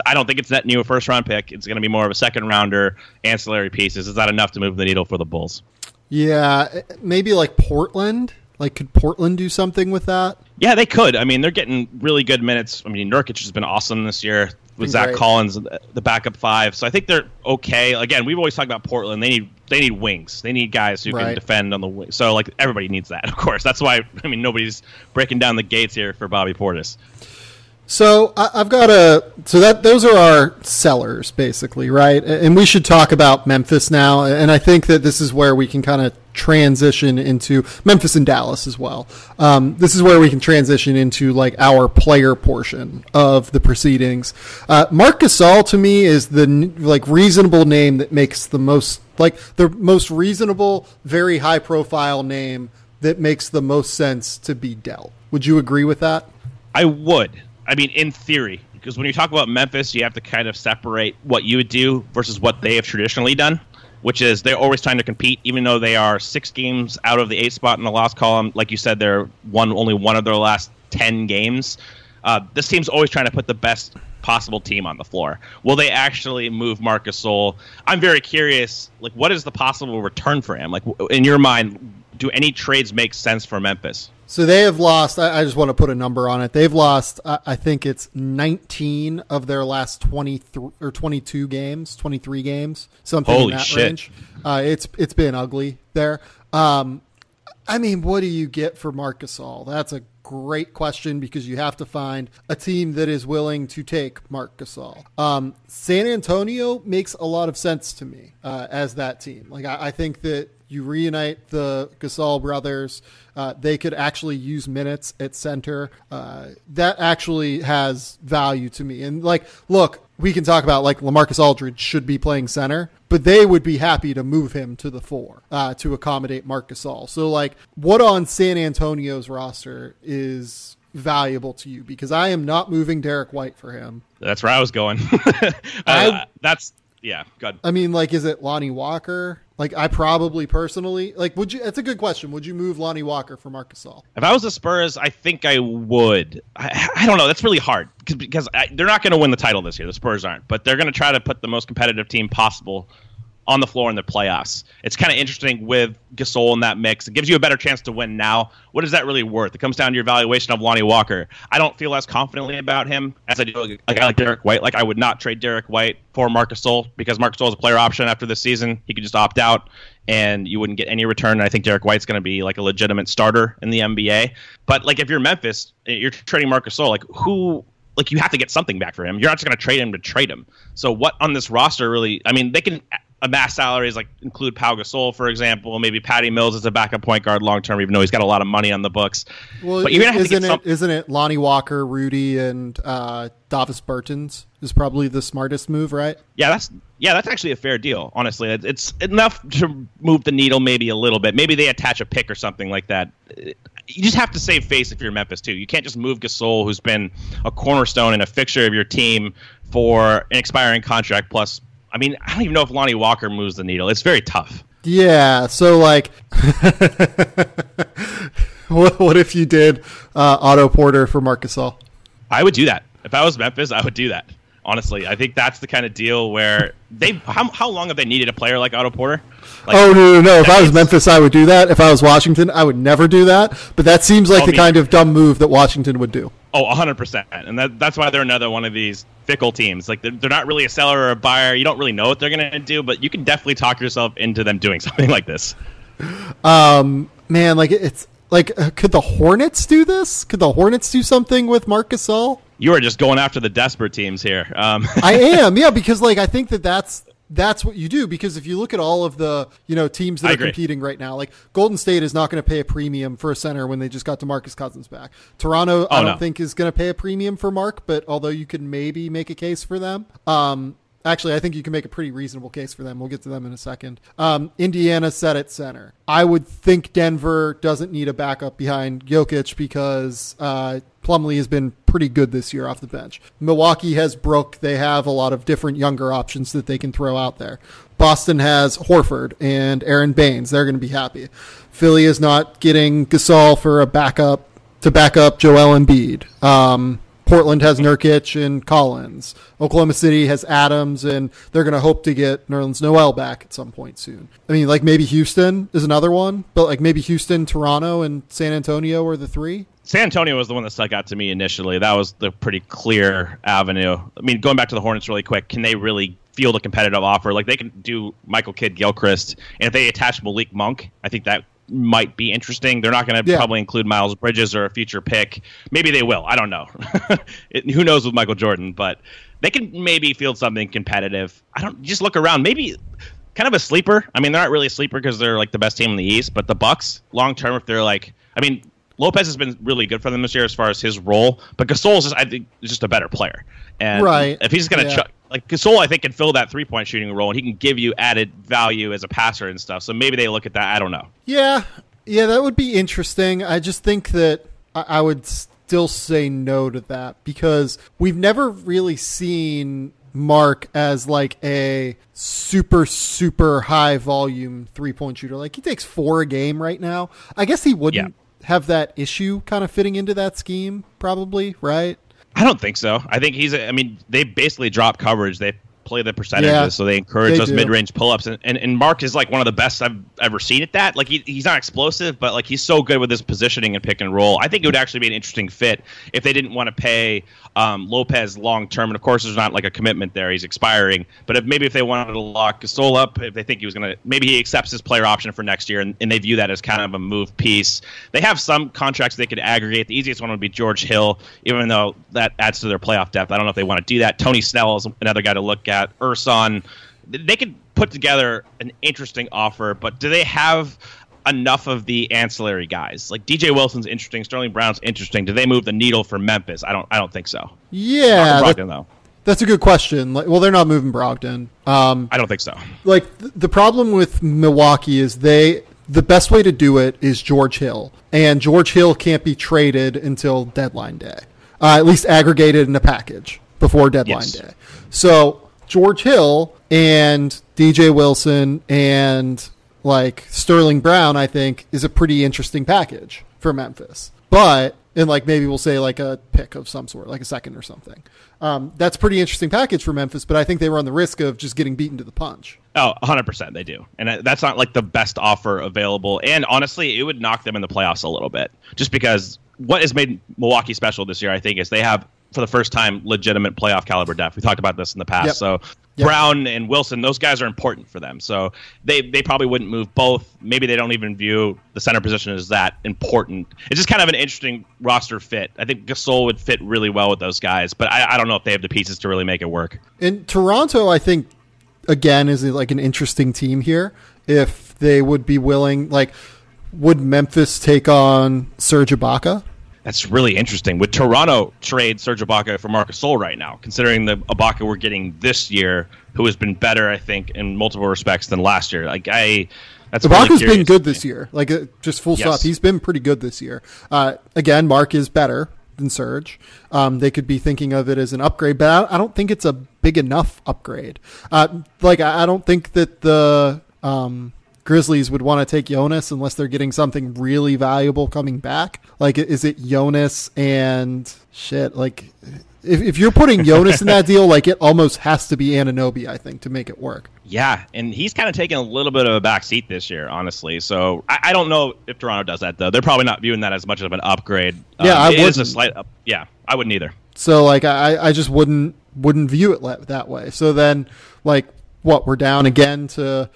I don't think it's that new a first round pick. It's going to be more of a second rounder, ancillary pieces. Is that enough to move the needle for the Bulls?
Yeah, maybe like Portland. Like, could Portland do something with that?
Yeah, they could. I mean, they're getting really good minutes. I mean, Nurkic has been awesome this year with Zach Collins, the backup 5. So I think they're okay. Again, we've always talked about Portland. They need wings. They need guys who can defend on the wing. So, like, everybody needs that, of course. That's why, I mean, nobody's breaking down the gates here for Bobby Portis.
So I've got those are our sellers, basically, right? And we should talk about Memphis now. And I think that this is where we can kind of transition into Memphis and Dallas as well. This is where we can transition into like our player portion of the proceedings. Marc Gasol to me is the like reasonable name that makes the most, like the most reasonable, very high profile name that makes the most sense to be dealt. Would you agree with that?
I would. I mean, in theory, because when you talk about Memphis, you have to kind of separate what you would do versus what they have traditionally done, which is they're always trying to compete, even though they are 6 games out of the 8th spot in the loss column. Like you said, they're only one of their last 10 games. This team's always trying to put the best possible team on the floor. Will they actually move Marc Gasol? I'm very curious. Like, what is the possible return for him? Like, in your mind, do any trades make sense for Memphis?
So they have lost, I just want to put a number on it. They've lost, I think it's 19 of their last 23 or 22 games, 23 games, something in that range. It's been ugly there. I mean, what do you get for Marc Gasol? That's a great question because you have to find a team that is willing to take Marc Gasol. San Antonio makes a lot of sense to me as that team. Like, I think that you reunite the Gasol brothers. They could actually use minutes at center. That actually has value to me. And like, look, we can talk about like LaMarcus Aldridge should be playing center, but they would be happy to move him to the 4 to accommodate Marc Gasol. So like, what on San Antonio's roster is valuable to you? Because I am not moving Derek White for him.
That's where I was going. Yeah, good.
I mean, like, is it Lonnie Walker? Like, I probably personally, like, would you, that's a good question. Would you move Lonnie Walker for Marc Gasol?
If I was the Spurs, I think I would. I don't know. That's really hard because they're not going to win the title this year. The Spurs aren't, but they're going to try to put the most competitive team possible on the floor in the playoffs. It's kind of interesting with Gasol in that mix. It gives you a better chance to win now. What is that really worth? It comes down to your evaluation of Lonnie Walker. I don't feel as confidently about him as I do like I like Derek White. Like I would not trade Derek White for Marc Gasol because Marc Gasol is a player option after this season. He could just opt out and you wouldn't get any return. And I think Derek White's going to be like a legitimate starter in the NBA. But like if you're Memphis, you're trading Marc Gasol, like you have to get something back for him. You're not just going to trade him to trade him. So what on this roster really, I mean, they can amass salaries like include Pau Gasol, for example, maybe Patty Mills as a backup point guard long-term, even though he's got a lot of money on the books.
Well, but you're gonna have to get isn't it Lonnie Walker, Rudy, and Davis Bertans is probably the smartest move, right?
Yeah, that's actually a fair deal, honestly. It's enough to move the needle maybe a little bit. Maybe they attach a pick or something like that. You just have to save face if you're Memphis, too. You can't just move Gasol, who's been a cornerstone and a fixture of your team, for an expiring contract. Plus, I mean, I don't even know if Lonnie Walker moves the needle. It's very tough.
Yeah, so, like, what if you did Otto Porter for Marc Gasol?
I would do that. If I was Memphis, I would do that. Honestly, I think that's the kind of deal where how long have they needed a player like Otto Porter? Like,
no. If I was Memphis, I would do that. If I was Washington, I would never do that. But that seems like the kind of dumb move that Washington would do.
Oh, 100%. And that's why they're another one of these fickle teams. Like they're not really a seller or a buyer. You don't really know what they're going to do, but you can definitely talk yourself into them doing something like this.
Man, like it's like, could the Hornets do this? Could the Hornets do something with Marc Gasol?
You are just going after the desperate teams here.
I am, yeah, because like I think that's what you do, because if you look at all of the teams that are competing right now, like Golden State is not going to pay a premium for a center when they just got DeMarcus Cousins back. Toronto, I don't think is going to pay a premium for Mark, but although you could maybe make a case for them. Actually, I think you can make a pretty reasonable case for them. We'll get to them in a second. Indiana set at center. I would think Denver doesn't need a backup behind Jokic because Plumlee has been pretty good this year off the bench. Milwaukee has Brook. They have a lot of different younger options that they can throw out there. Boston has Horford and Aaron Baines. They're going to be happy. Philly is not getting Gasol for a backup to back up Joel Embiid. Portland has Nurkic and Collins. Oklahoma City has Adams, and they're going to hope to get Nerlens Noel back at some point soon. I mean, like maybe Houston is another one, but like maybe Houston, Toronto, and San Antonio are the three.
San Antonio was the one that stuck out to me initially. That was the pretty clear avenue. I mean, going back to the Hornets really quick, can they really field a competitive offer? Like they can do Michael Kidd-Gilchrist, and if they attach Malik Monk, I think that might be interesting. They're not going to probably include Miles Bridges or a future pick. Maybe they will. I don't know. Who knows with Michael Jordan, but they can maybe field something competitive. Just look around. Maybe kind of a sleeper. I mean, they're not really a sleeper because they're like the best team in the East, but the Bucks long term, if they're like, I mean, Lopez has been really good for them this year as far as his role, but Gasol is just a better player. And if he's going to like Gasol, I think can fill that 3-point shooting role, and he can give you added value as a passer and stuff. So maybe they look at that. I don't know.
Yeah, that would be interesting. I just think that I would still say no to that because we've never really seen Mark as like a super, super high volume 3-point shooter. Like he takes 4 a game right now. I guess he wouldn't have that issue kind of fitting into that scheme, probably, right?
I don't think so. I think they basically drop coverage. They play the percentages, so they encourage those mid-range pull-ups. And Mark is like one of the best I've ever seen at that. Like he's not explosive, but like he's so good with his positioning and pick and roll. I think it would actually be an interesting fit if they didn't want to pay Lopez long-term. And of course, there's not like a commitment there. He's expiring. But if they wanted to lock Gasol up, if they think he was going to, maybe he accepts his player option for next year, and they view that as kind of a move piece. They have some contracts they could aggregate. The easiest one would be George Hill, even though that adds to their playoff depth. I don't know if they want to do that. Tony Snell is another guy to look at. Urson, they could put together an interesting offer, but do they have enough of the ancillary guys? Like DJ Wilson's interesting, Sterling Brown's interesting. Do they move the needle for Memphis? I don't think so.
Yeah,
Brogdon, though.
That's a good question. Like, well, they're not moving Brogdon.
I don't think so.
Like the problem with Milwaukee is the best way to do it is George Hill, and George Hill can't be traded until deadline day, at least aggregated in a package before deadline day. So George Hill and DJ Wilson and like Sterling Brown, I think, is a pretty interesting package for Memphis. But, and like maybe we'll say like a pick of some sort, like a second or something. That's a pretty interesting package for Memphis, but I think they run the risk of just getting beaten to the punch.
Oh, 100% they do. And that's not like the best offer available. And honestly, it would knock them in the playoffs a little bit. Just because what has made Milwaukee special this year, I think, is they have, for the first time, legitimate playoff caliber depth. We talked about this in the past. Yep. So Brown and Wilson, those guys are important for them. So they probably wouldn't move both. Maybe they don't even view the center position as that important. It's just kind of an interesting roster fit. I think Gasol would fit really well with those guys, but I don't know if they have the pieces to really make it work.
In Toronto, I think, again, is like an interesting team here. If they would be willing, like, would Memphis take on Serge Ibaka?
That's really interesting. Would Toronto trade Serge Ibaka for Marc Gasol right now, considering the Ibaka we're getting this year, who has been better, I think, in multiple respects than last year? Like, that's
Ibaka's been good this year. Like, just full stop. He's been pretty good this year. Again, Marc is better than Serge. They could be thinking of it as an upgrade, but I don't think it's a big enough upgrade. Like, I don't think that the Grizzlies would want to take Jonas unless they're getting something really valuable coming back. Like, is it Jonas and shit? Like, if you're putting Jonas in that deal, like, it almost has to be Anunoby, I think, to make it work.
Yeah, and he's kind of taken a little bit of a back seat this year, honestly. So I don't know if Toronto does that, though. They're probably not viewing that as much of an upgrade.
Yeah, I wouldn't.
It is a slight up. Yeah, I wouldn't either.
So, like, I just wouldn't view it that way. So then, like, what, we're down again to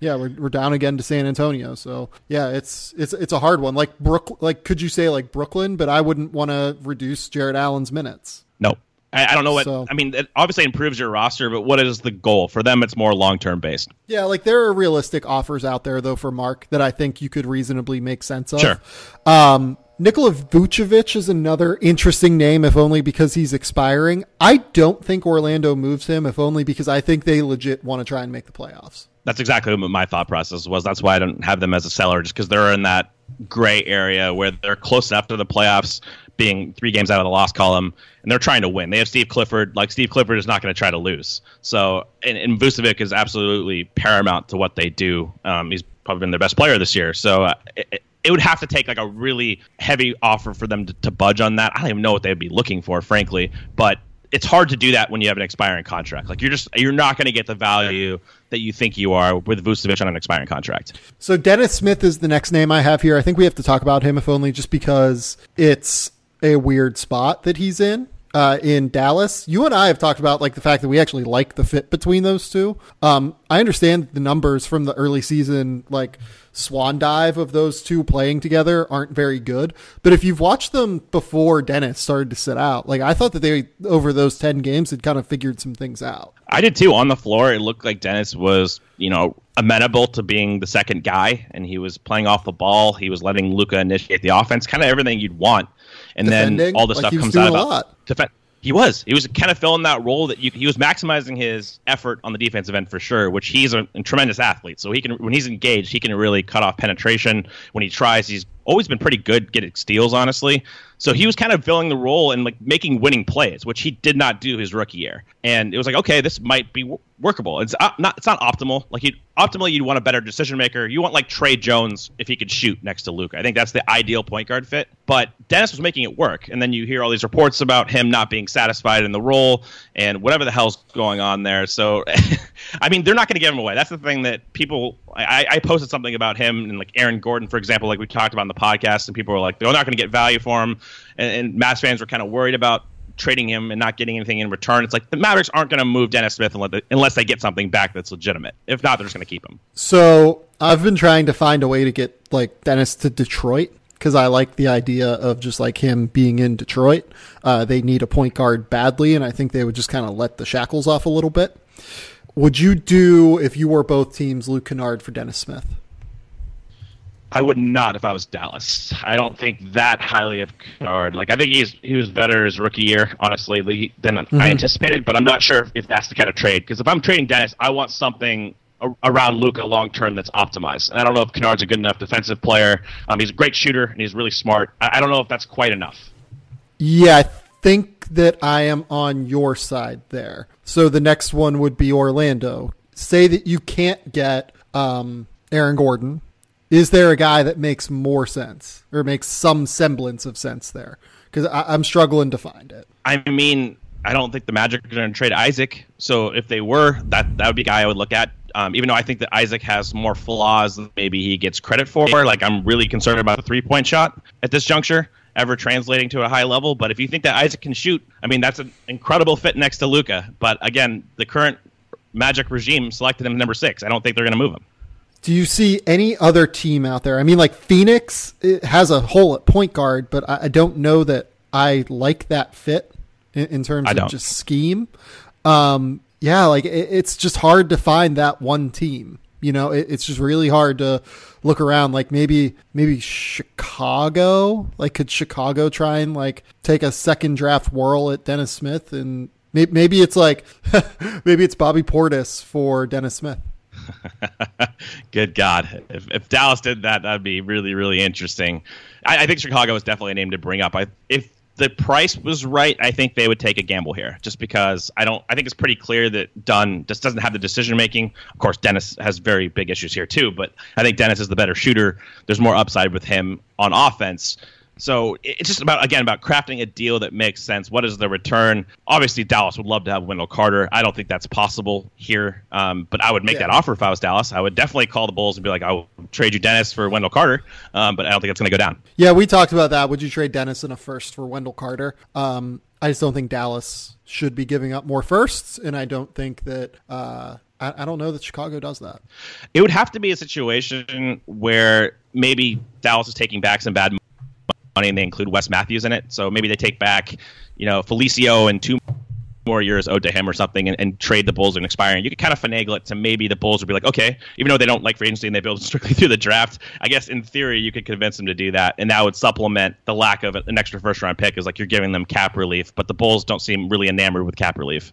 yeah, we're down again to San Antonio. So yeah, it's a hard one. Like could you say like Brooklyn? But I wouldn't want to reduce Jared Allen's minutes.
No, I don't know what. So, I mean, it obviously improves your roster, but what is the goal for them? It's more long term based.
Yeah, like there are realistic offers out there though for Marc that I think you could reasonably make sense of.
Sure.
Nikola Vucevic is another interesting name, if only because he's expiring. I don't think Orlando moves him, if only because I think they legit want to try and make the playoffs.
That's exactly what my thought process was. That's why I don't have them as a seller, just because they're in that gray area where they're close enough to the playoffs, being 3 games out of the loss column, and they're trying to win. They have Steve Clifford. Like, Steve Clifford is not going to try to lose. So, and Vucevic is absolutely paramount to what they do. He's probably been their best player this year. So it would have to take like a really heavy offer for them to budge on that. I don't even know what they'd be looking for, frankly, but it's hard to do that when you have an expiring contract. Like, you're not going to get the value that you think you are with Vucevic on an expiring contract.
So Dennis Smith is the next name I have here. I think we have to talk about him, if only just because it's a weird spot that he's in Dallas. You and I have talked about like the fact that we actually like the fit between those two. I understand the numbers from the early season, like swan dive of those two playing together, aren't very good. But if you've watched them before Dennis started to sit out, like I thought that they, over those 10 games, had kind of figured some things out.
I did too. On the floor, it looked like Dennis was, amenable to being the second guy, and he was playing off the ball. He was letting Luka initiate the offense, kind of everything you'd want. And defending, then all the stuff comes out about defense. He was kind of filling that role that he was maximizing his effort on the defensive end for sure, which he's a tremendous athlete. So when he's engaged, he can really cut off penetration. When he tries, he's always been pretty good getting steals, honestly. So he was kind of filling the role and like making winning plays, which he did not do his rookie year. And it was like, okay, this might be workable. It's not optimal. Like optimally, you'd want a better decision maker. You want like Trey Jones if he could shoot next to Luka. I think that's the ideal point guard fit. But Dennis was making it work. And then you hear all these reports about him not being satisfied in the role and whatever the hell's going on there. So, I mean, they're not going to give him away. That's the thing that people. I posted something about him and like Aaron Gordon, for example, like we talked about in the podcast, and people were like, they're not going to get value for him. And Mavs fans were kind of worried about trading him and not getting anything in return. It's like the Mavericks aren't going to move Dennis Smith unless they get something back that's legitimate. If not, they're just going to keep him.
So I've been trying to find a way to get like Dennis to Detroit because I like the idea of just like him being in Detroit. They need a point guard badly, and I think they would just kind of let the shackles off a little bit. Would you do, if you were both teams, Luke Kennard for Dennis Smith?
I would not if I was Dallas. I don't think that highly of Kennard. Like, I think he was better his rookie year, honestly, than I anticipated, but I'm not sure if that's the kind of trade. Because if I'm trading Dennis, I want something around Luka long term that's optimized. And I don't know if Kennard's a good enough defensive player. He's a great shooter, and he's really smart. I don't know if that's quite enough.
Yeah, I think that I am on your side there. So the next one would be Orlando. Say that you can't get Aaron Gordon Is there a guy that makes more sense or makes some semblance of sense there? Because I'm struggling to find it.
I mean, I don't think the Magic are going to trade Isaac. So if they were, that would be a guy I would look at. Even though I think that Isaac has more flaws than maybe he gets credit for. Like, I'm really concerned about the three-point shot at this juncture, ever translating to a high level. But if you think that Isaac can shoot, I mean, that's an incredible fit next to Luka. But again, the current Magic regime selected him number 6. I don't think they're going to move him.
Do you see any other team out there? I mean, like Phoenix, it has a hole at point guard, but I don't know that I like that fit in terms of just scheme. Yeah, like it's just hard to find that one team. You know, it's just really hard to look around. Like maybe Chicago. Like, could Chicago try and like take a second draft whirl at Dennis Smith? And maybe it's like maybe it's Bobby Portis for Dennis Smith.
Good God. If Dallas did that, that'd be really, really interesting. I think Chicago is definitely a name to bring up. If the price was right, I think they would take a gamble here, just because I think it's pretty clear that Dunn just doesn't have the decision making. Of course, Dennis has very big issues here too, but I think Dennis is the better shooter. There's more upside with him on offense. So it's just about crafting a deal that makes sense. What is the return? Obviously, Dallas would love to have Wendell Carter. I don't think that's possible here, but I would make that offer if I was Dallas. I would definitely call the Bulls and be like, I will trade you Dennis for Wendell Carter, but I don't think it's going to go down.
Yeah, we talked about that. Would you trade Dennis in a first for Wendell Carter? I just don't think Dallas should be giving up more firsts, and I don't think that I don't know that Chicago does that.
It would have to be a situation where maybe Dallas is taking back some bad money and they include Wes Matthews in it. So maybe they take back, Felicio and 2 more years owed to him or something and trade the Bulls and expiring. You could kind of finagle it to maybe the Bulls would be like, okay, even though they don't like free agency and they build strictly through the draft, I guess in theory you could convince them to do that. And that would supplement the lack of an extra first round pick, is like you're giving them cap relief, but the Bulls don't seem really enamored with cap relief.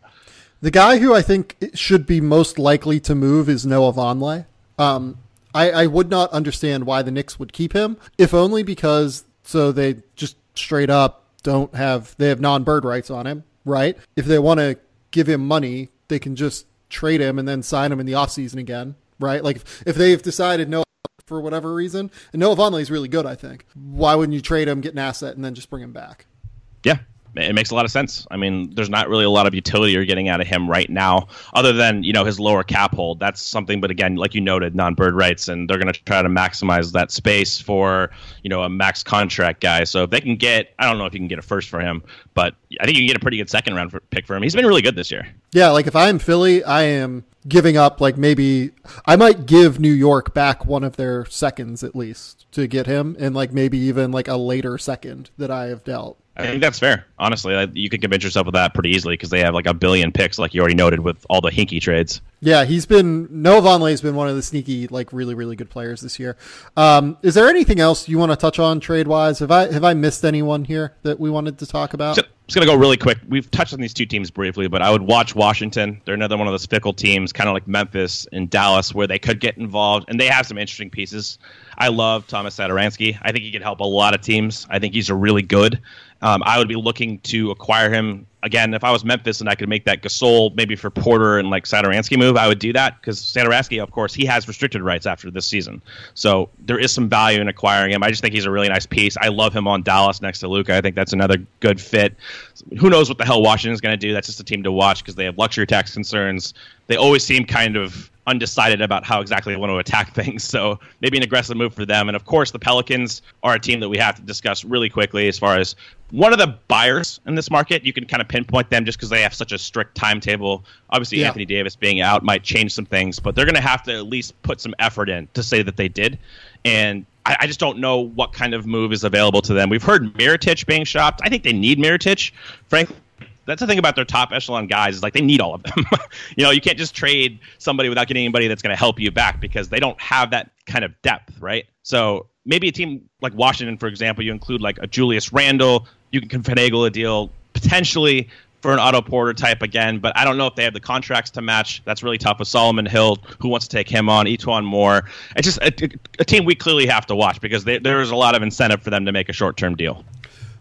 The guy who I think should be most likely to move is Noah Vonleh. I would not understand why the Knicks would keep him, if only because they just straight up they have non-bird rights on him, right? If they want to give him money, they can just trade him and then sign him in the offseason again, right? Like if they've decided no for whatever reason, and Noah Vonleh is really good, I think, why wouldn't you trade him, get an asset, and then just bring him back?
Yeah. It makes a lot of sense. I mean, there's not really a lot of utility you're getting out of him right now, other than, his lower cap hold. That's something, but again, like you noted, non-bird rights, and they're going to try to maximize that space for, a max contract guy. So if they can I don't know if you can get a first for him, but I think you can get a pretty good second round pick for him. He's been really good this year. Yeah,
like if I'm Philly, I am giving up, like maybe I might give New York back one of their seconds at least to get him, and like maybe even like a later second that I have dealt.
I think that's fair. Honestly, you can convince yourself of that pretty easily because they have like 1 billion picks, like you already noted, with all the hinky trades.
Yeah, Noah Vonleh has been one of the sneaky, like really, really good players this year. Is there anything else you want to touch on trade-wise? Have I missed anyone here that we wanted to talk about?
Just going to go really quick. We've touched on these two teams briefly, but I would watch Washington. They're another one of those fickle teams, kind of like Memphis and Dallas, where they could get involved, and they have some interesting pieces. I love Thomas Satoransky. I think he could help a lot of teams. I think he's really good. I would be looking to acquire him. Again, if I was Memphis and I could make that Gasol maybe for Porter and like Satoransky move, I would do that, because Satoransky, of course, he has restricted rights after this season. So there is some value in acquiring him. I just think he's a really nice piece. I love him on Dallas next to Luka. I think that's another good fit. Who knows what the hell Washington's going to do? That's just a team to watch because they have luxury tax concerns. They always seem kind of undecided about how exactly they want to attack things. So maybe an aggressive move for them. And of course, the Pelicans are a team that we have to discuss really quickly as far as one of the buyers in this market. You can kind of pinpoint them just because they have such a strict timetable. Obviously, Anthony Davis being out might change some things, but they're going to have to at least put some effort in to say that they did. And I just don't know what kind of move is available to them. We've heard Mirotic being shopped. I think they need Mirotic. Frankly, that's the thing about their top echelon guys, is like they need all of them. You can't just trade somebody without getting anybody that's going to help you back, because they don't have that kind of depth, right? So maybe a team like Washington, for example, you include like a Julius Randle, you can finagle a deal potentially for an Otto Porter type again, but I don't know if they have the contracts to match. That's really tough with Solomon Hill, who wants to take him on, Etuan Moore. It's just a team we clearly have to watch, because there is a lot of incentive for them to make a short-term deal.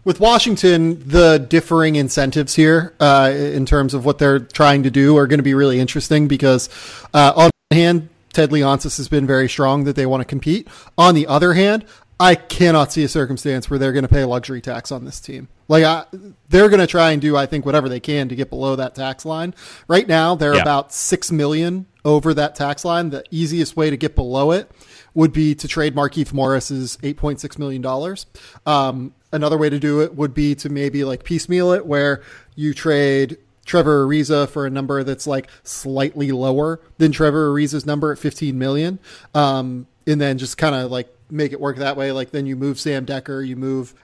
With Washington, the differing incentives here in terms of what they're trying to do are going to be really interesting, because on one hand, Ted Leonsis has been very strong that they want to compete. On the other hand, I cannot see a circumstance where they're going to pay luxury tax on this team. Like they're going to try and do, I think, whatever they can to get below that tax line. Right now, they're about $6 million over that tax line. The easiest way to get below it would be to trade Markieff Morris's $8.6 million. Another way to do it would be to maybe like piecemeal it, where you trade Trevor Ariza for a number that's like slightly lower than Trevor Ariza's number at $15 million. And then just kind of like make it work that way. Like then you move Sam Decker, you move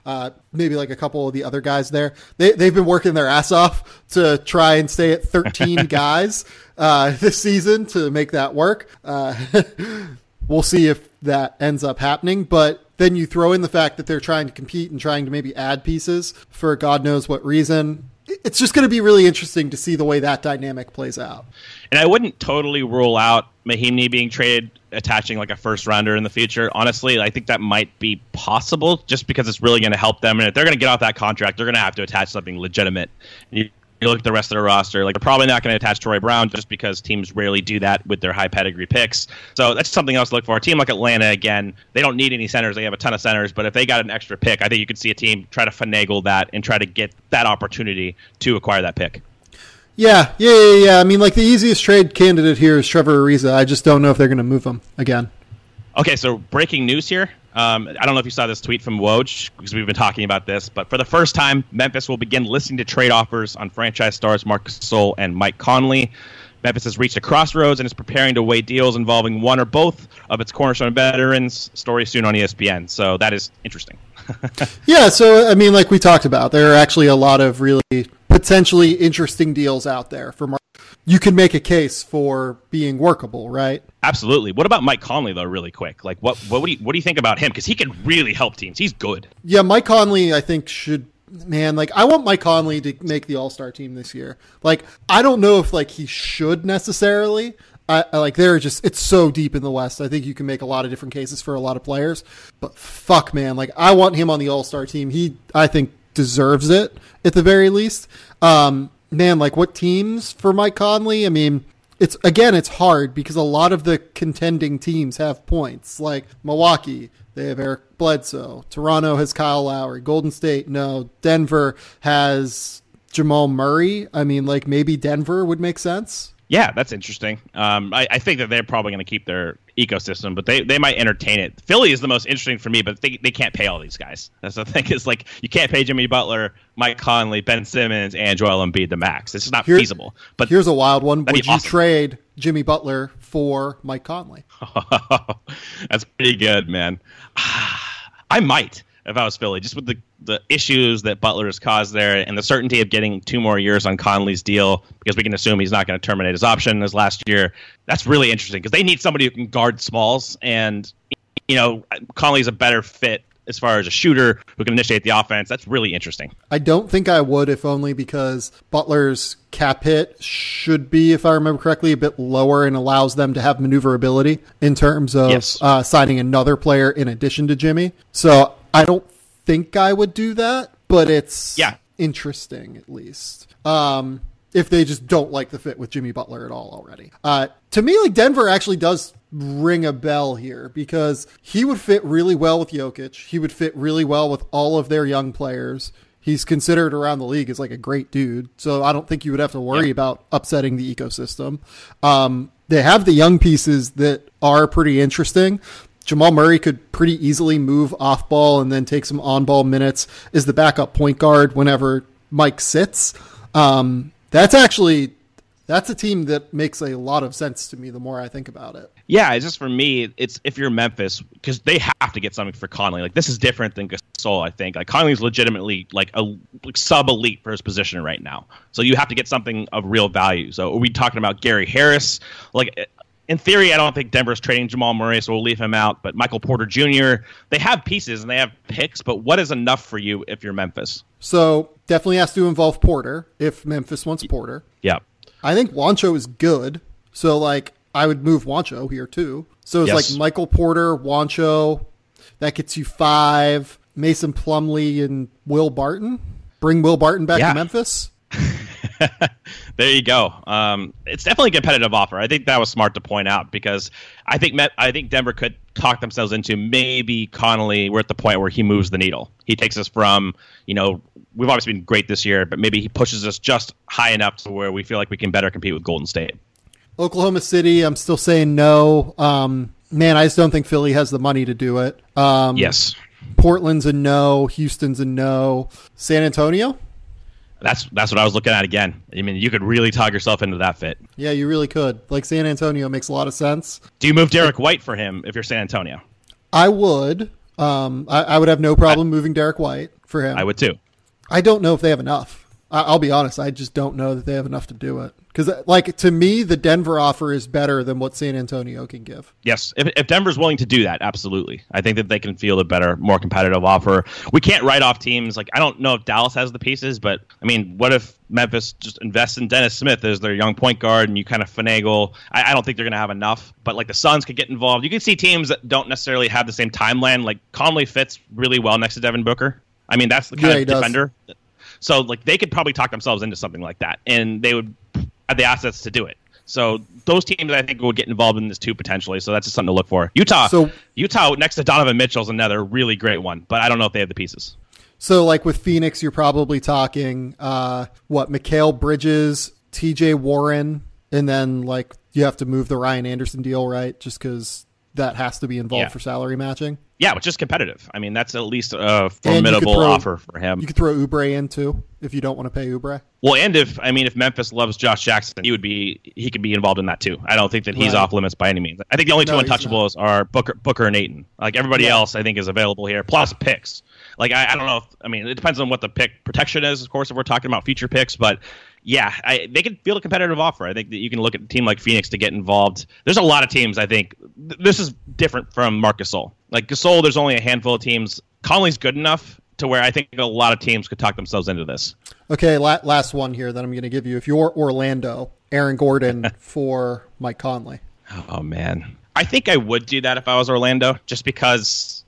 maybe like a couple of the other guys there. They've been working their ass off to try and stay at 13 guys this season to make that work. We'll see if that ends up happening, but then you throw in the fact that they're trying to compete and trying to maybe add pieces for God knows what reason. It's just going to be really interesting to see the way that dynamic plays out.
And I wouldn't totally rule out Mahinmi being traded, attaching like a first rounder in the future. Honestly, I think that might be possible just because it's really going to help them. And if they're going to get off that contract, they're going to have to attach something legitimate. You look at the rest of the roster, like they're probably not going to attach Troy Brown just because teams rarely do that with their high pedigree picks. So that's something else to look for. A team like Atlanta, again, they don't need any centers. They have a ton of centers, but if they got an extra pick, I think you could see a team try to finagle that and try to get that opportunity to acquire that pick. Yeah.
I mean, like the easiest trade candidate here is Trevor Ariza. I just don't know if they're going to move him again.
Okay, so breaking news here. I don't know if you saw this tweet from Woj, because we've been talking about this, but for the first time, Memphis will begin listening to trade offers on franchise stars Marc Gasol and Mike Conley. Memphis has reached a crossroads and is preparing to weigh deals involving one or both of its cornerstone veterans. Story soon on ESPN, so that is interesting.
Yeah, so, I mean, like we talked about, there are actually a lot of really potentially interesting deals out there for Mark. You can make a case for being workable, right?
Absolutely. What about Mike Conley, though, really quick? Like, what do you think about him? Because he can really help teams. He's good.
Yeah, Mike Conley, I think, should... Man, like, I want Mike Conley to make the All-Star team this year. Like, I don't know if, like, he should necessarily. It's so deep in the West. I think you can make a lot of different cases for a lot of players. But fuck, man, like, I want him on the All-Star team. He, I think, deserves it at the very least. Man, like, what teams for Mike Conley? I mean, it's hard because a lot of the contending teams have points. Like Milwaukee, they have Eric Bledsoe. Toronto has Kyle Lowry. Golden State, no. Denver has Jamal Murray. I mean, like, maybe Denver would make sense.
Yeah, that's interesting. I think that they're probably going to keep their ecosystem, but they might entertain it. Philly is the most interesting for me, but they can't pay all these guys. That's the thing. Is like you can't pay Jimmy Butler, Mike Conley, Ben Simmons, and Joel Embiid the max. It's just not feasible. But
here's a wild one. Would you
awesome.
trade Jimmy Butler for Mike Conley?
That's pretty good, man. I might. If I was Philly, just with the issues that Butler has caused there and the certainty of getting 2 more years on Conley's deal, because we can assume he's not going to terminate his option as last year, that's really interesting because they need somebody who can guard smalls. And, you know, Conley's a better fit as far as a shooter who can initiate the offense. That's really interesting.
I don't think I would, if only because Butler's cap hit should be, if I remember correctly, a bit lower and allows them to have maneuverability in terms of signing another player in addition to Jimmy. So I don't think I would do that, but it's interesting at least. If they just don't like the fit with Jimmy Butler at all already. To me, like, Denver actually does ring a bell here because he would fit really well with Jokic. He would fit really well with all of their young players. He's considered around the league as like a great dude. So I don't think you would have to worry about upsetting the ecosystem. They have the young pieces that are pretty interesting. Jamal Murray could pretty easily move off ball and then take some on ball minutes as the backup point guard whenever Mike sits. That's a team that makes a lot of sense to me the more I think about it.
Yeah, it's just for me, it's if you're Memphis, because they have to get something for Conley. Like, this is different than Gasol, I think. Like, Conley's legitimately like a sub-elite for his position right now. So you have to get something of real value. So are we talking about Gary Harris? Like, in theory, I don't think Denver's trading Jamal Murray, so we'll leave him out. But Michael Porter Jr., they have pieces and they have picks, but what is enough for you if you're Memphis?
So definitely has to involve Porter if Memphis wants Porter.
Yeah.
I think Juancho is good. So, like, I would move Juancho here, too. So it's like Michael Porter, Juancho. That gets you 5. Mason Plumlee and Will Barton. Bring Will Barton back to Memphis.
There you go. It's definitely a competitive offer. I think that was smart to point out because I think Denver could talk themselves into maybe Connolly. We're at the point where he moves the needle. He takes us from, we've obviously been great this year, but maybe he pushes us just high enough to where we feel like we can better compete with Golden State.
Oklahoma City, I'm still saying no. Man, I just don't think Philly has the money to do it.
Yes.
Portland's a no. Houston's a no. San Antonio?
That's what I was looking at again. I mean, you could really talk yourself into that fit.
Yeah, you really could. Like, San Antonio makes a lot of sense.
Do you move Derek White for him if you're San Antonio?
I would. I would have no problem moving Derek White for him.
I would too.
I don't know if they have enough. I'll be honest. I just don't know that they have enough to do it. Because, to me, the Denver offer is better than what San Antonio can give. Yes.
If Denver's willing to do that, absolutely. I think that they can field a better, more competitive offer. We can't write off teams. Like, I don't know if Dallas has the pieces, but, I mean, what if Memphis just invests in Dennis Smith as their young point guard and you kind of finagle? I don't think they're going to have enough. But, the Suns could get involved. You can see teams that don't necessarily have the same timeline. Like, Conley fits really well next to Devin Booker. I mean, that's the kind of defender. So, they could probably talk themselves into something like that. And they would have the assets to do it. So those teams, I think, will get involved in this too potentially. So that's just something to look for. Utah next to Donovan Mitchell is another really great one, but I don't know if they have the pieces.
So with Phoenix, you're probably talking Mikal Bridges, TJ Warren, and then you have to move the Ryan Anderson deal, right? Just because that has to be involved for salary matching.
Yeah, which is competitive. I mean, that's at least a formidable offer for him.
You could throw Oubre in too if you don't want to pay Oubre.
Well, and if Memphis loves Josh Jackson, he could be involved in that too. I don't think that he's off limits by any means. I think the only two untouchables are Booker and Ayton. Everybody else, I think, is available here. Plus picks. I don't know it depends on what the pick protection is, of course, if we're talking about future picks, but yeah, they can field a competitive offer. I think that you can look at a team like Phoenix to get involved. There's a lot of teams, I think. This is different from Marc Gasol. Gasol, there's only a handful of teams. Conley's good enough to where I think a lot of teams could talk themselves into this.
Okay, last one here that I'm going to give you. If you're Orlando, Aaron Gordon for Mike Conley.
Oh, man. I think I would do that if I was Orlando, just because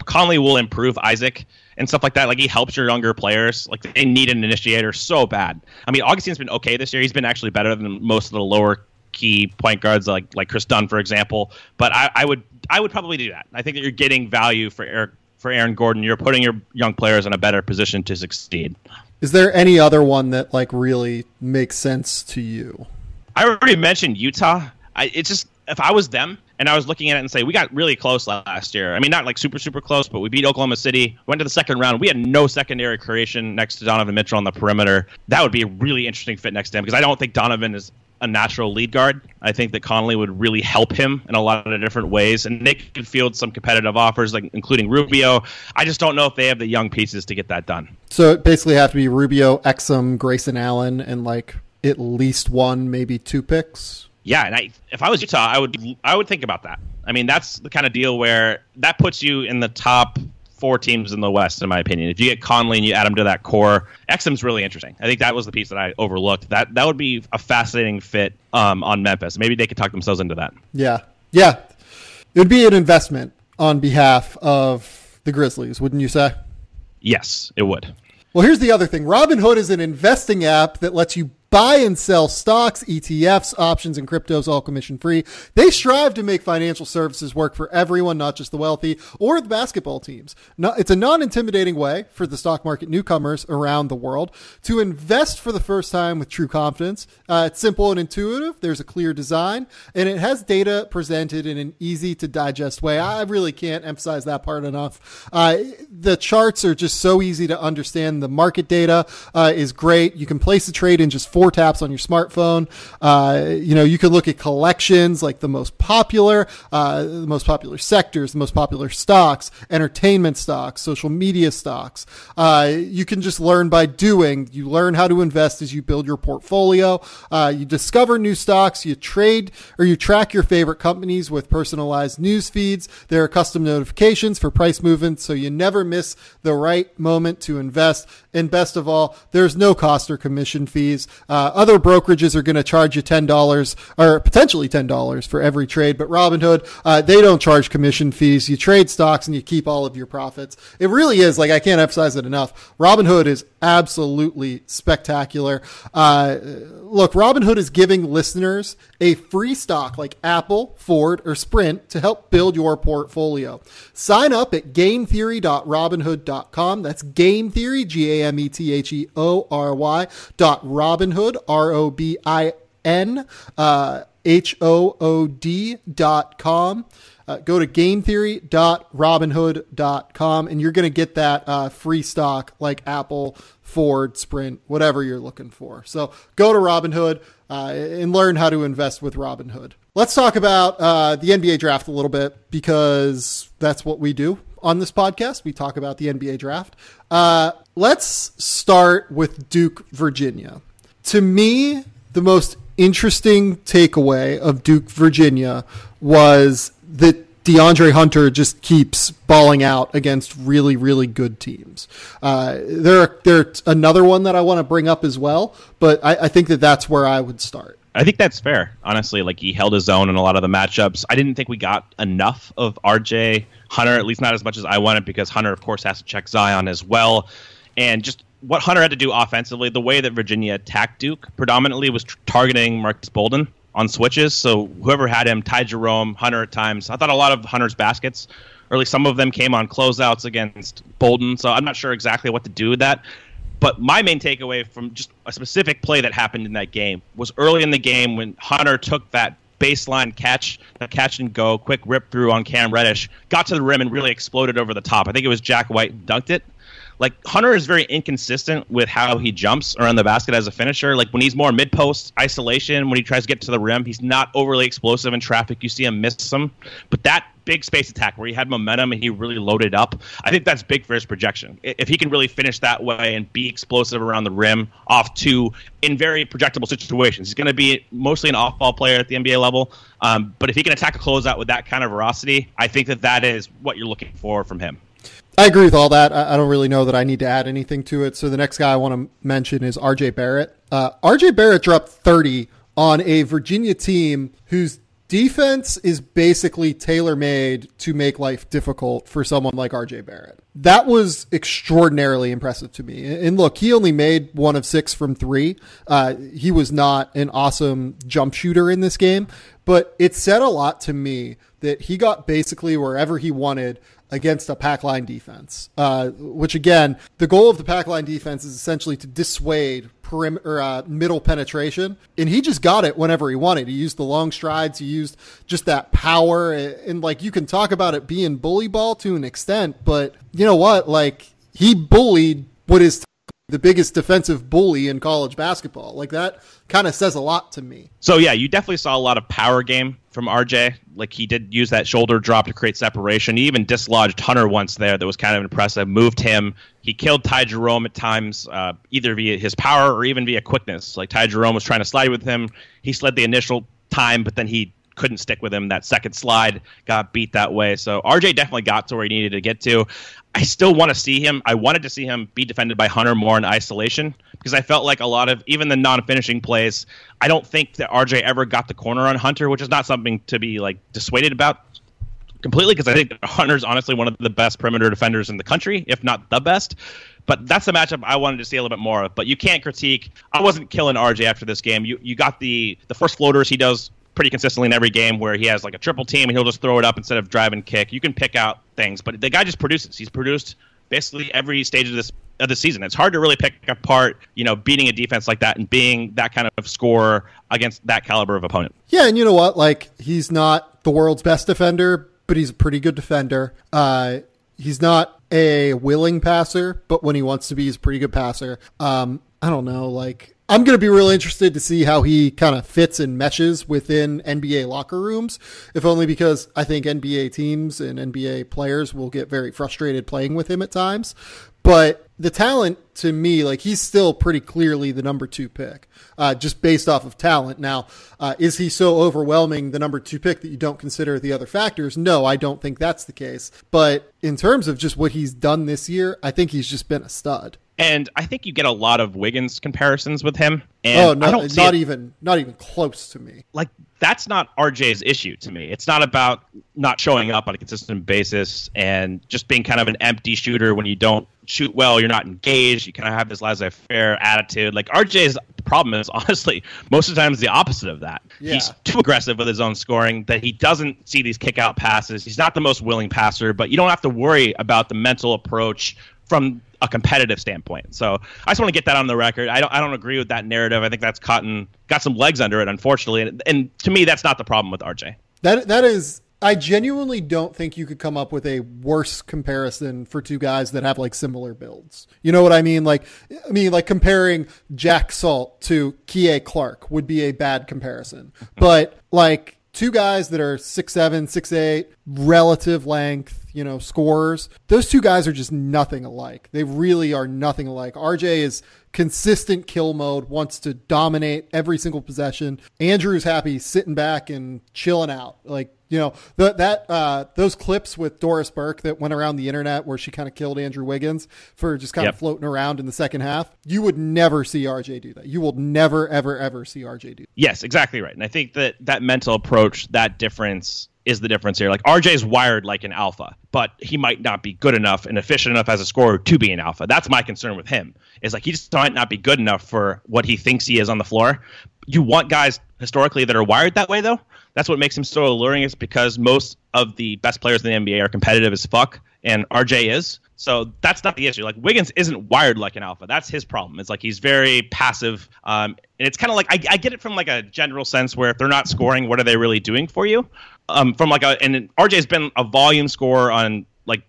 Conley will improve Isaac and stuff like that. He helps your younger players. They need an initiator so bad. I mean, Augustine's been okay this year. He's been actually better than most of the lower key point guards like Chris Dunn, for example. But I would probably do that. I think that you're getting value for Aaron Gordon. You're putting your young players in a better position to succeed.
Is there any other one that really makes sense to you?
I already mentioned Utah. It's just, if I was them and I was looking at it and say, we got really close last year. I mean, not super, super close, but we beat Oklahoma City. Went to the second round. We had no secondary creation next to Donovan Mitchell on the perimeter. That would be a really interesting fit next to him because I don't think Donovan is a natural lead guard. I think that Conley would really help him in a lot of different ways, and they could field some competitive offers, including Rubio. I just don't know if they have the young pieces to get that done.
So it basically have to be Rubio, Exum, Grayson Allen, and at least one, maybe two picks.
Yeah, and if I was Utah, I would think about that. I mean, that's the kind of deal where that puts you in the top 4 teams in the West, in my opinion. If you get Conley and you add him to that core, Exum's really interesting. I think that was the piece that I overlooked. That would be a fascinating fit on Memphis. Maybe they could talk themselves into that.
Yeah. It would be an investment on behalf of the Grizzlies, wouldn't you say?
Yes, it would.
Well, here's the other thing. Robinhood is an investing app that lets you buy and sell stocks, ETFs, options, and cryptos, all commission-free. They strive to make financial services work for everyone, not just the wealthy or the basketball teams. It's a non-intimidating way for the stock market newcomers around the world to invest for the first time with true confidence. It's simple and intuitive. There's a clear design, and it has data presented in an easy-to-digest way. I really can't emphasize that part enough. The charts are just so easy to understand. The market data is great. You can place a trade in just 4 taps on your smartphone. You can look at collections like the most popular sectors, the most popular stocks, entertainment stocks, social media stocks. You can just learn by doing. You learn how to invest as you build your portfolio. You discover new stocks. You trade or you track your favorite companies with personalized news feeds. There are custom notifications for price movements, so you never miss the right moment to invest. And best of all, there's no cost or commission fees. Other brokerages are going to charge you $10 or potentially $10 for every trade, but Robinhood, they don't charge commission fees. You trade stocks and you keep all of your profits. It really is, like, I can't emphasize it enough. Robinhood is absolutely spectacular. Look, Robinhood is giving listeners a free stock like Apple, Ford, or Sprint to help build your portfolio. Sign up at gametheory.robinhood.com. That's Game Theory, GameTheory.Robinhood, ROBIN, HOOD.com. Go to gametheory.robinhood.com and you're going to get that free stock like Apple, Ford, Sprint, whatever you're looking for. So go to Robinhood and learn how to invest with Robinhood. Let's talk about the NBA draft a little bit because that's what we do on this podcast. We talk about the NBA draft. Let's start with Duke, Virginia. To me, the most interesting takeaway of Duke, Virginia was that DeAndre Hunter just keeps balling out against really, really good teams. There's another one that I want to bring up as well, but I think that that's where I would start.
I think that's fair, honestly. Like, he held his own in a lot of the matchups. I didn't think we got enough of RJ Hunter, at least not as much as I wanted, because Hunter, of course, has to check Zion as well. And just what Hunter had to do offensively, the way that Virginia attacked Duke predominantly was targeting Marcus Bolden on switches. So whoever had him, Ty Jerome, Hunter at times. I thought a lot of Hunter's baskets, or at least some of them, came on closeouts against Bolden. So I'm not sure exactly what to do with that. But my main takeaway from just a specific play that happened in that game was early in the game when Hunter took that baseline catch and go, quick rip through on Cam Reddish, got to the rim and really exploded over the top. I think it was Jack White dunked it. Like, Hunter is very inconsistent with how he jumps around the basket as a finisher. Like, when he's more mid-post isolation, when he tries to get to the rim, he's not overly explosive in traffic. You see him miss some. But that big space attack where he had momentum and he really loaded up, I think that's big for his projection. If he can really finish that way and be explosive around the rim off two in very projectable situations, he's going to be mostly an off-ball player at the NBA level. But if he can attack a closeout with that kind of veracity, I think that is what you're looking for from him.
I agree with all that. I don't really know that I need to add anything to it. So the next guy I want to mention is RJ Barrett. RJ Barrett dropped 30 on a Virginia team whose defense is basically tailor-made to make life difficult for someone like RJ Barrett. That was extraordinarily impressive to me. And look, he only made 1 of 6 from 3. He was not an awesome jump shooter in this game, but it said a lot to me that he got basically wherever he wanted against a pack line defense, which again, the goal of the pack line defense is essentially to dissuade middle penetration. And he just got it whenever he wanted. He used the long strides. He used just that power. And like, you can talk about it being bully ball to an extent, but you know what? Like, he bullied what is the biggest defensive bully in college basketball. Like, that kind of says a lot to me.
So yeah, you definitely saw a lot of power game from RJ. Like, he did use that shoulder drop to create separation. He even dislodged Hunter once there. That was kind of impressive. Moved him. He killed Ty Jerome at times, either via his power or even via quickness. Like, Ty Jerome was trying to slide with him. He slid the initial time, but then he couldn't stick with him. That second slide got beat that way. So RJ definitely got to where he needed to get to. I still want to see him. I wanted to see him be defended by Hunter more in isolation because I felt like a lot of even the non-finishing plays, I don't think that RJ ever got the corner on Hunter, which is not something to be like dissuaded about completely because I think Hunter's honestly one of the best perimeter defenders in the country, if not the best. But that's the matchup I wanted to see a little bit more of. But you can't critique. I wasn't killing RJ after this game. You got the first floaters he does pretty consistently in every game where he has like a triple team and he'll just throw it up instead of drive and kick. You can pick out things, but the guy just produces. He's produced basically every stage of the season. It's hard to really pick apart, beating a defense like that and being that kind of scorer against that caliber of opponent.
Yeah, and you know what? Like, he's not the world's best defender, but he's a pretty good defender. He's not a willing passer, but when he wants to be, he's a pretty good passer. I don't know, like, I'm going to be really interested to see how he kind of fits and meshes within NBA locker rooms, if only because I think NBA teams and NBA players will get very frustrated playing with him at times. But the talent, to me, like, he's still pretty clearly the number 2 pick, just based off of talent. Now, is he so overwhelming the number 2 pick that you don't consider the other factors? No, I don't think that's the case. But in terms of just what he's done this year, I think he's just been a stud.
And I think you get a lot of Wiggins comparisons with him. And
I don't see not even close to me.
Like, that's not RJ's issue to me. It's not about not showing up on a consistent basis and just being kind of an empty shooter. When you don't shoot well, you're not engaged. You kind of have this laissez-faire attitude. Like, RJ's problem is, honestly, most of the time is the opposite of that. Yeah. He's too aggressive with his own scoring, that he doesn't see these kick-out passes. He's not the most willing passer, but you don't have to worry about the mental approach from a competitive standpoint. So I just want to get that on the record. I don't agree with that narrative. I think that's got some legs under it, unfortunately. And to me, that's not the problem with RJ.
That is, I genuinely don't think you could come up with a worse comparison for two guys that have like similar builds. You know what I mean? Like comparing Jack Salt to Kie Clark would be a bad comparison. But like two guys that are 6'7", 6'8", relative length, scorers. Those two guys are just nothing alike. They really are nothing alike. RJ is consistent kill mode, wants to dominate every single possession. Andrew's happy sitting back and chilling out. Like, those clips with Doris Burke that went around the internet where she kind of killed Andrew Wiggins for just kind of floating around in the second half. You would never see RJ do that. You will never, ever, ever see RJ do that.
Yes, exactly right. And I think that mental approach, that difference is the difference here. Like, RJ's wired like an alpha, but he might not be good enough and efficient enough as a scorer to be an alpha. That's my concern with him, is like, he just might not be good enough for what he thinks he is on the floor. You want guys historically that are wired that way, though. That's what makes him so alluring, is because most of the best players in the NBA are competitive as fuck, and RJ is. So that's not the issue. Like, Wiggins isn't wired like an alpha. That's his problem. It's like he's very passive. And it's kind of like, I get it from like a general sense where if they're not scoring, what are they really doing for you? And RJ's been a volume scorer on like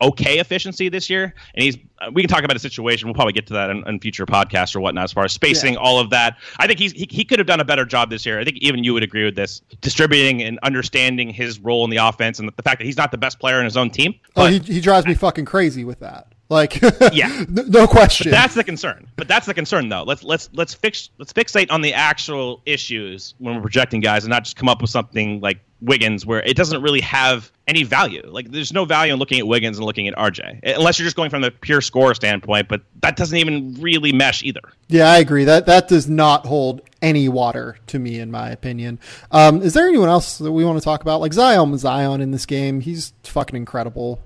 okay efficiency this year, and we can talk about a situation. We'll probably get to that in future podcasts or whatnot, as far as spacing, all of that. I think he could have done a better job this year. I think even you would agree with this, distributing and understanding his role in the offense, and the fact that he's not the best player in his own team.
He drives me fucking crazy with that. Like,
yeah,
no question.
But that's the concern. Though. Let's fixate on the actual issues when we're projecting guys, and not just come up with something like Wiggins where it doesn't really have any value. Like, there's no value in looking at Wiggins and looking at RJ, unless you're just going from the pure scorer standpoint. But that doesn't even really mesh either.
Yeah, I agree. That does not hold any water to me, in my opinion. Is there anyone else that we want to talk about? Like, Zion in this game, he's fucking incredible.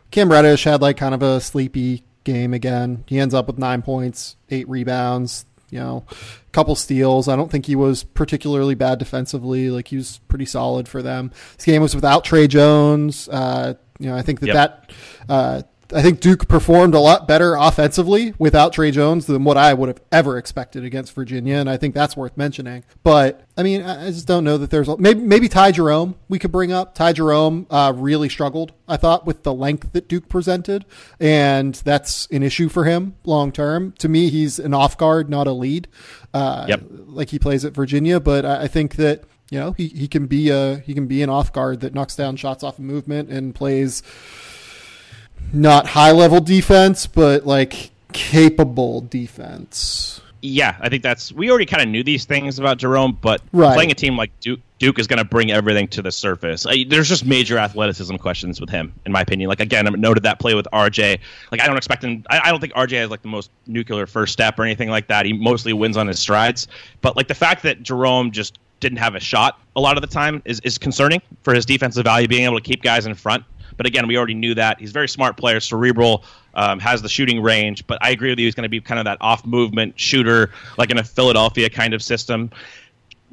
Cam Reddish had like kind of a sleepy game again. He ends up with 9 points, 8 rebounds, a couple steals. I don't think he was particularly bad defensively. Like, he was pretty solid for them. This game was without Trey Jones. I think I think Duke performed a lot better offensively without Trey Jones than what I would have ever expected against Virginia, and I think that's worth mentioning. But, I mean, I just don't know that there's – maybe Ty Jerome we could bring up. Ty Jerome really struggled, I thought, with the length that Duke presented, and that's an issue for him long term. To me, he's an off guard, not a lead, like he plays at Virginia. But I think that – he can be an off guard that knocks down shots off of movement and plays – not high level defense, but like capable defense.
Yeah, I think we already kind of knew these things about Jerome, but playing a team like Duke is going to bring everything to the surface. There's just major athleticism questions with him, in my opinion. Like, again, I noted that play with RJ. Like, I don't expect him. I don't think RJ has like the most nuclear first step or anything like that. He mostly wins on his strides, but like the fact that Jerome just didn't have a shot a lot of the time is concerning for his defensive value, being able to keep guys in front. But again, we already knew that. He's a very smart player, cerebral, has the shooting range. But I agree with you. He's going to be kind of that off-movement shooter, like in a Philadelphia kind of system.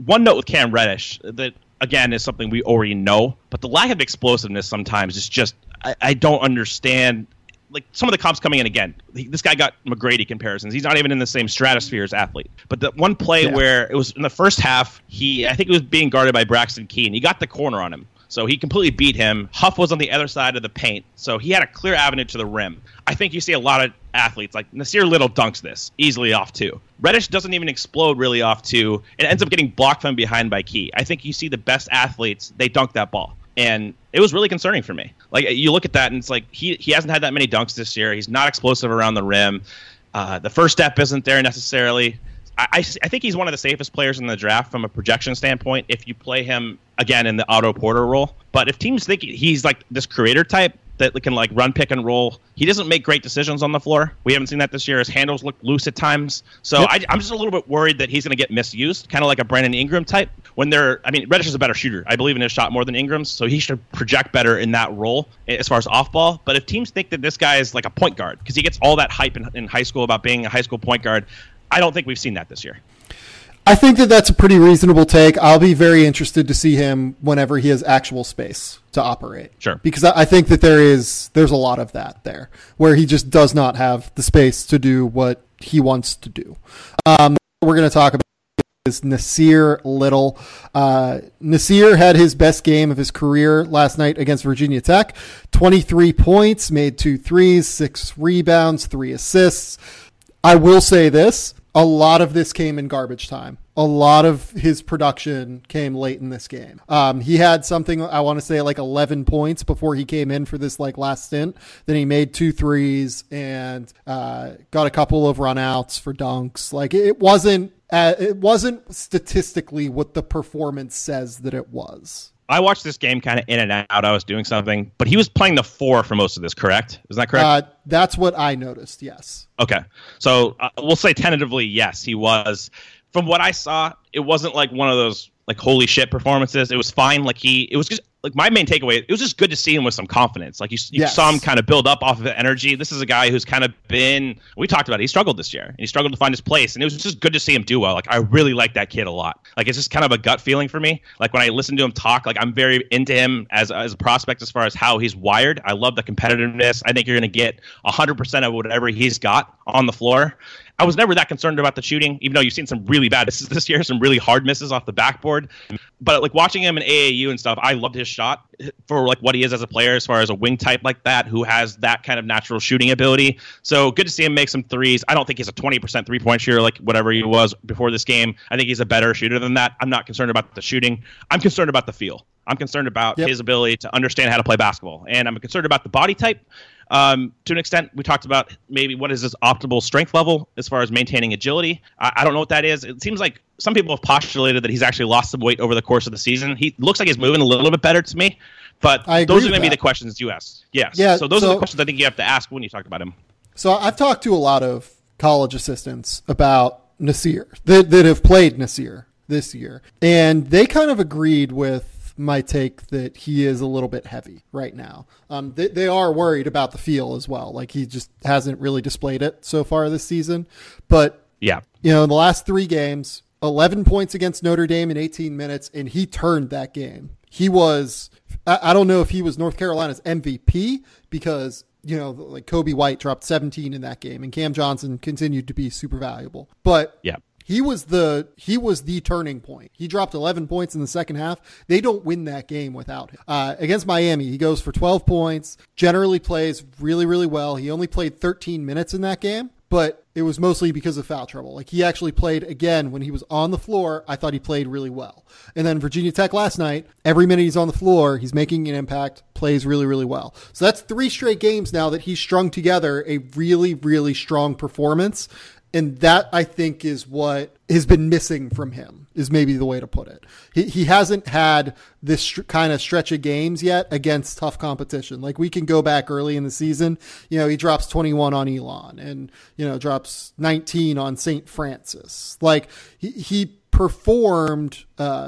One note with Cam Reddish that, again, is something we already know. But the lack of explosiveness sometimes is just I don't understand. Like, some of the comps coming in again. This guy got McGrady comparisons. He's not even in the same stratosphere as athlete. But the one play where it was in the first half, I think he was being guarded by Braxton Keene. He got the corner on him. So he completely beat him. Huff was on the other side of the paint, so he had a clear avenue to the rim. I think you see a lot of athletes, like Nassir Little dunks this easily off two. Reddish doesn't even explode really off two. It ends up getting blocked from behind by Key. I think you see the best athletes, they dunk that ball. And it was really concerning for me. Like, you look at that, and it's like he hasn't had that many dunks this year. He's not explosive around the rim. The first step isn't there necessarily. I think he's one of the safest players in the draft from a projection standpoint if you play him, again, in the Otto Porter role. But if teams think he's like this creator type, that can like run pick and roll. He doesn't make great decisions on the floor. We haven't seen that this year. His handles look loose at times. So yep. I'm just a little bit worried that he's going to get misused, kind of like a Brandon Ingram type. Reddish is a better shooter. I believe in his shot more than Ingram's, so he should project better in that role as far as off ball. But if teams think that this guy is like a point guard, because he gets all that hype in high school about being a high school point guard, I don't think we've seen that this year.
I think that that's a pretty reasonable take. I'll be very interested to see him whenever he has actual space to operate.
Sure. Because
I think that there's a lot of that there, where he just does not have the space to do what he wants to do. We're going to talk about is Nassir Little. Nassir had his best game of his career last night against Virginia Tech. 23 points, made 2 threes, 6 rebounds, 3 assists. I will say this. A lot of this came in garbage time. A lot of his production came late in this game. He had something, I want to say, like 11 points before he came in for this like last stint. Then he made 2 threes and got a couple of runouts for dunks. Like it wasn't statistically what the performance says that it was.
I watched this game kind of in and out. I was doing something, but he was playing the 4 for most of this, correct? Is that correct?
That's what I noticed, yes.
Okay. So we'll say tentatively, yes, he was. From what I saw, it wasn't like one of those like holy shit performances. It was fine. It was just like my main takeaway. It was just good to see him with some confidence. Like you saw him kind of build up off of the energy. This is a guy who's kind of been. We talked about it. He struggled this year, and he struggled to find his place. And it was just good to see him do well. Like I really like that kid a lot. Like it's just kind of a gut feeling for me. Like when I listen to him talk, like I'm very into him as a prospect as far as how he's wired. I love the competitiveness. I think you're going to get 100% of whatever he's got on the floor. I was never that concerned about the shooting, even though you've seen some really bad misses this year, some really hard misses off the backboard. But like watching him in AAU and stuff, I loved his shot for like what he is as a player, as far as a wing type like that, who has that kind of natural shooting ability. So good to see him make some threes. I don't think he's a 20% 3-point shooter like whatever he was before this game. I think he's a better shooter than that. I'm not concerned about the shooting. I'm concerned about the feel. I'm concerned about his ability to understand how to play basketball. And I'm concerned about the body type. To an extent, we talked about maybe what is his optimal strength level as far as maintaining agility. I don't know what that is. It seems like some people have postulated that he's actually lost some weight over the course of the season. He looks like he's moving a little bit better to me, but those are going to be the questions you ask. Yes. Yeah, so those are the questions I think you have to ask when you talk about him.
So I've talked to a lot of college assistants about Nassir that have played Nassir this year, and they kind of agreed with my take that he is a little bit heavy right now. They are worried about the feel as well. Like he just hasn't really displayed it so far this season. But in the last 3 games, 11 points against Notre Dame in 18 minutes, and he turned that game. He was, I don't know if he was North Carolina's MVP because, like Kobe White dropped 17 in that game and Cam Johnson continued to be super valuable. But he was the turning point. He dropped 11 points in the second half. They don't win that game without him. Against Miami, he goes for 12 points, generally plays really, really well. He only played 13 minutes in that game, but it was mostly because of foul trouble. Like he actually played again when he was on the floor. I thought he played really well. And then Virginia Tech last night, every minute he's on the floor, he's making an impact, plays really, really well. So that's 3 straight games now that he's strung together a really, really strong performance. And that, I think, is what has been missing from him, is maybe the way to put it. He hasn't had this kind of stretch of games yet against tough competition. Like, we can go back early in the season. He drops 21 on Elon and, drops 19 on St. Francis. Like, he performed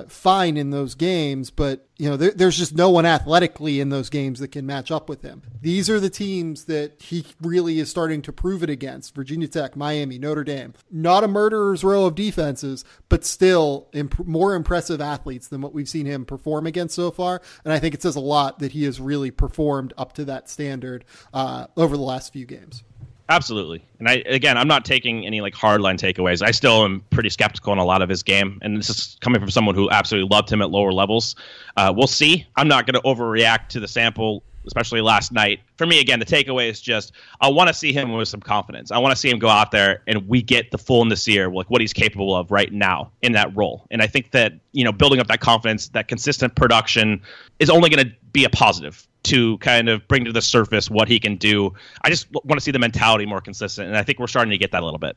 fine in those games, but there's just no one athletically in those games that can match up with him. These are the teams that he really is starting to prove it against: Virginia Tech, Miami, Notre Dame. Not a murderer's row of defenses, but still more impressive athletes than what we've seen him perform against so far. And I think it says a lot that he has really performed up to that standard over the last few games.
Absolutely. And I'm not taking any like hardline takeaways. I still am pretty skeptical on a lot of his game. And this is coming from someone who absolutely loved him at lower levels. We'll see. I'm not going to overreact to the sample, especially last night. For me, again, the takeaway is just I want to see him with some confidence. I want to see him go out there and we get the full Nassir, like what he's capable of right now in that role. And I think that, building up that confidence, that consistent production is only going to be a positive to kind of bring to the surface what he can do. I just want to see the mentality more consistent, and I think we're starting to get that a little bit.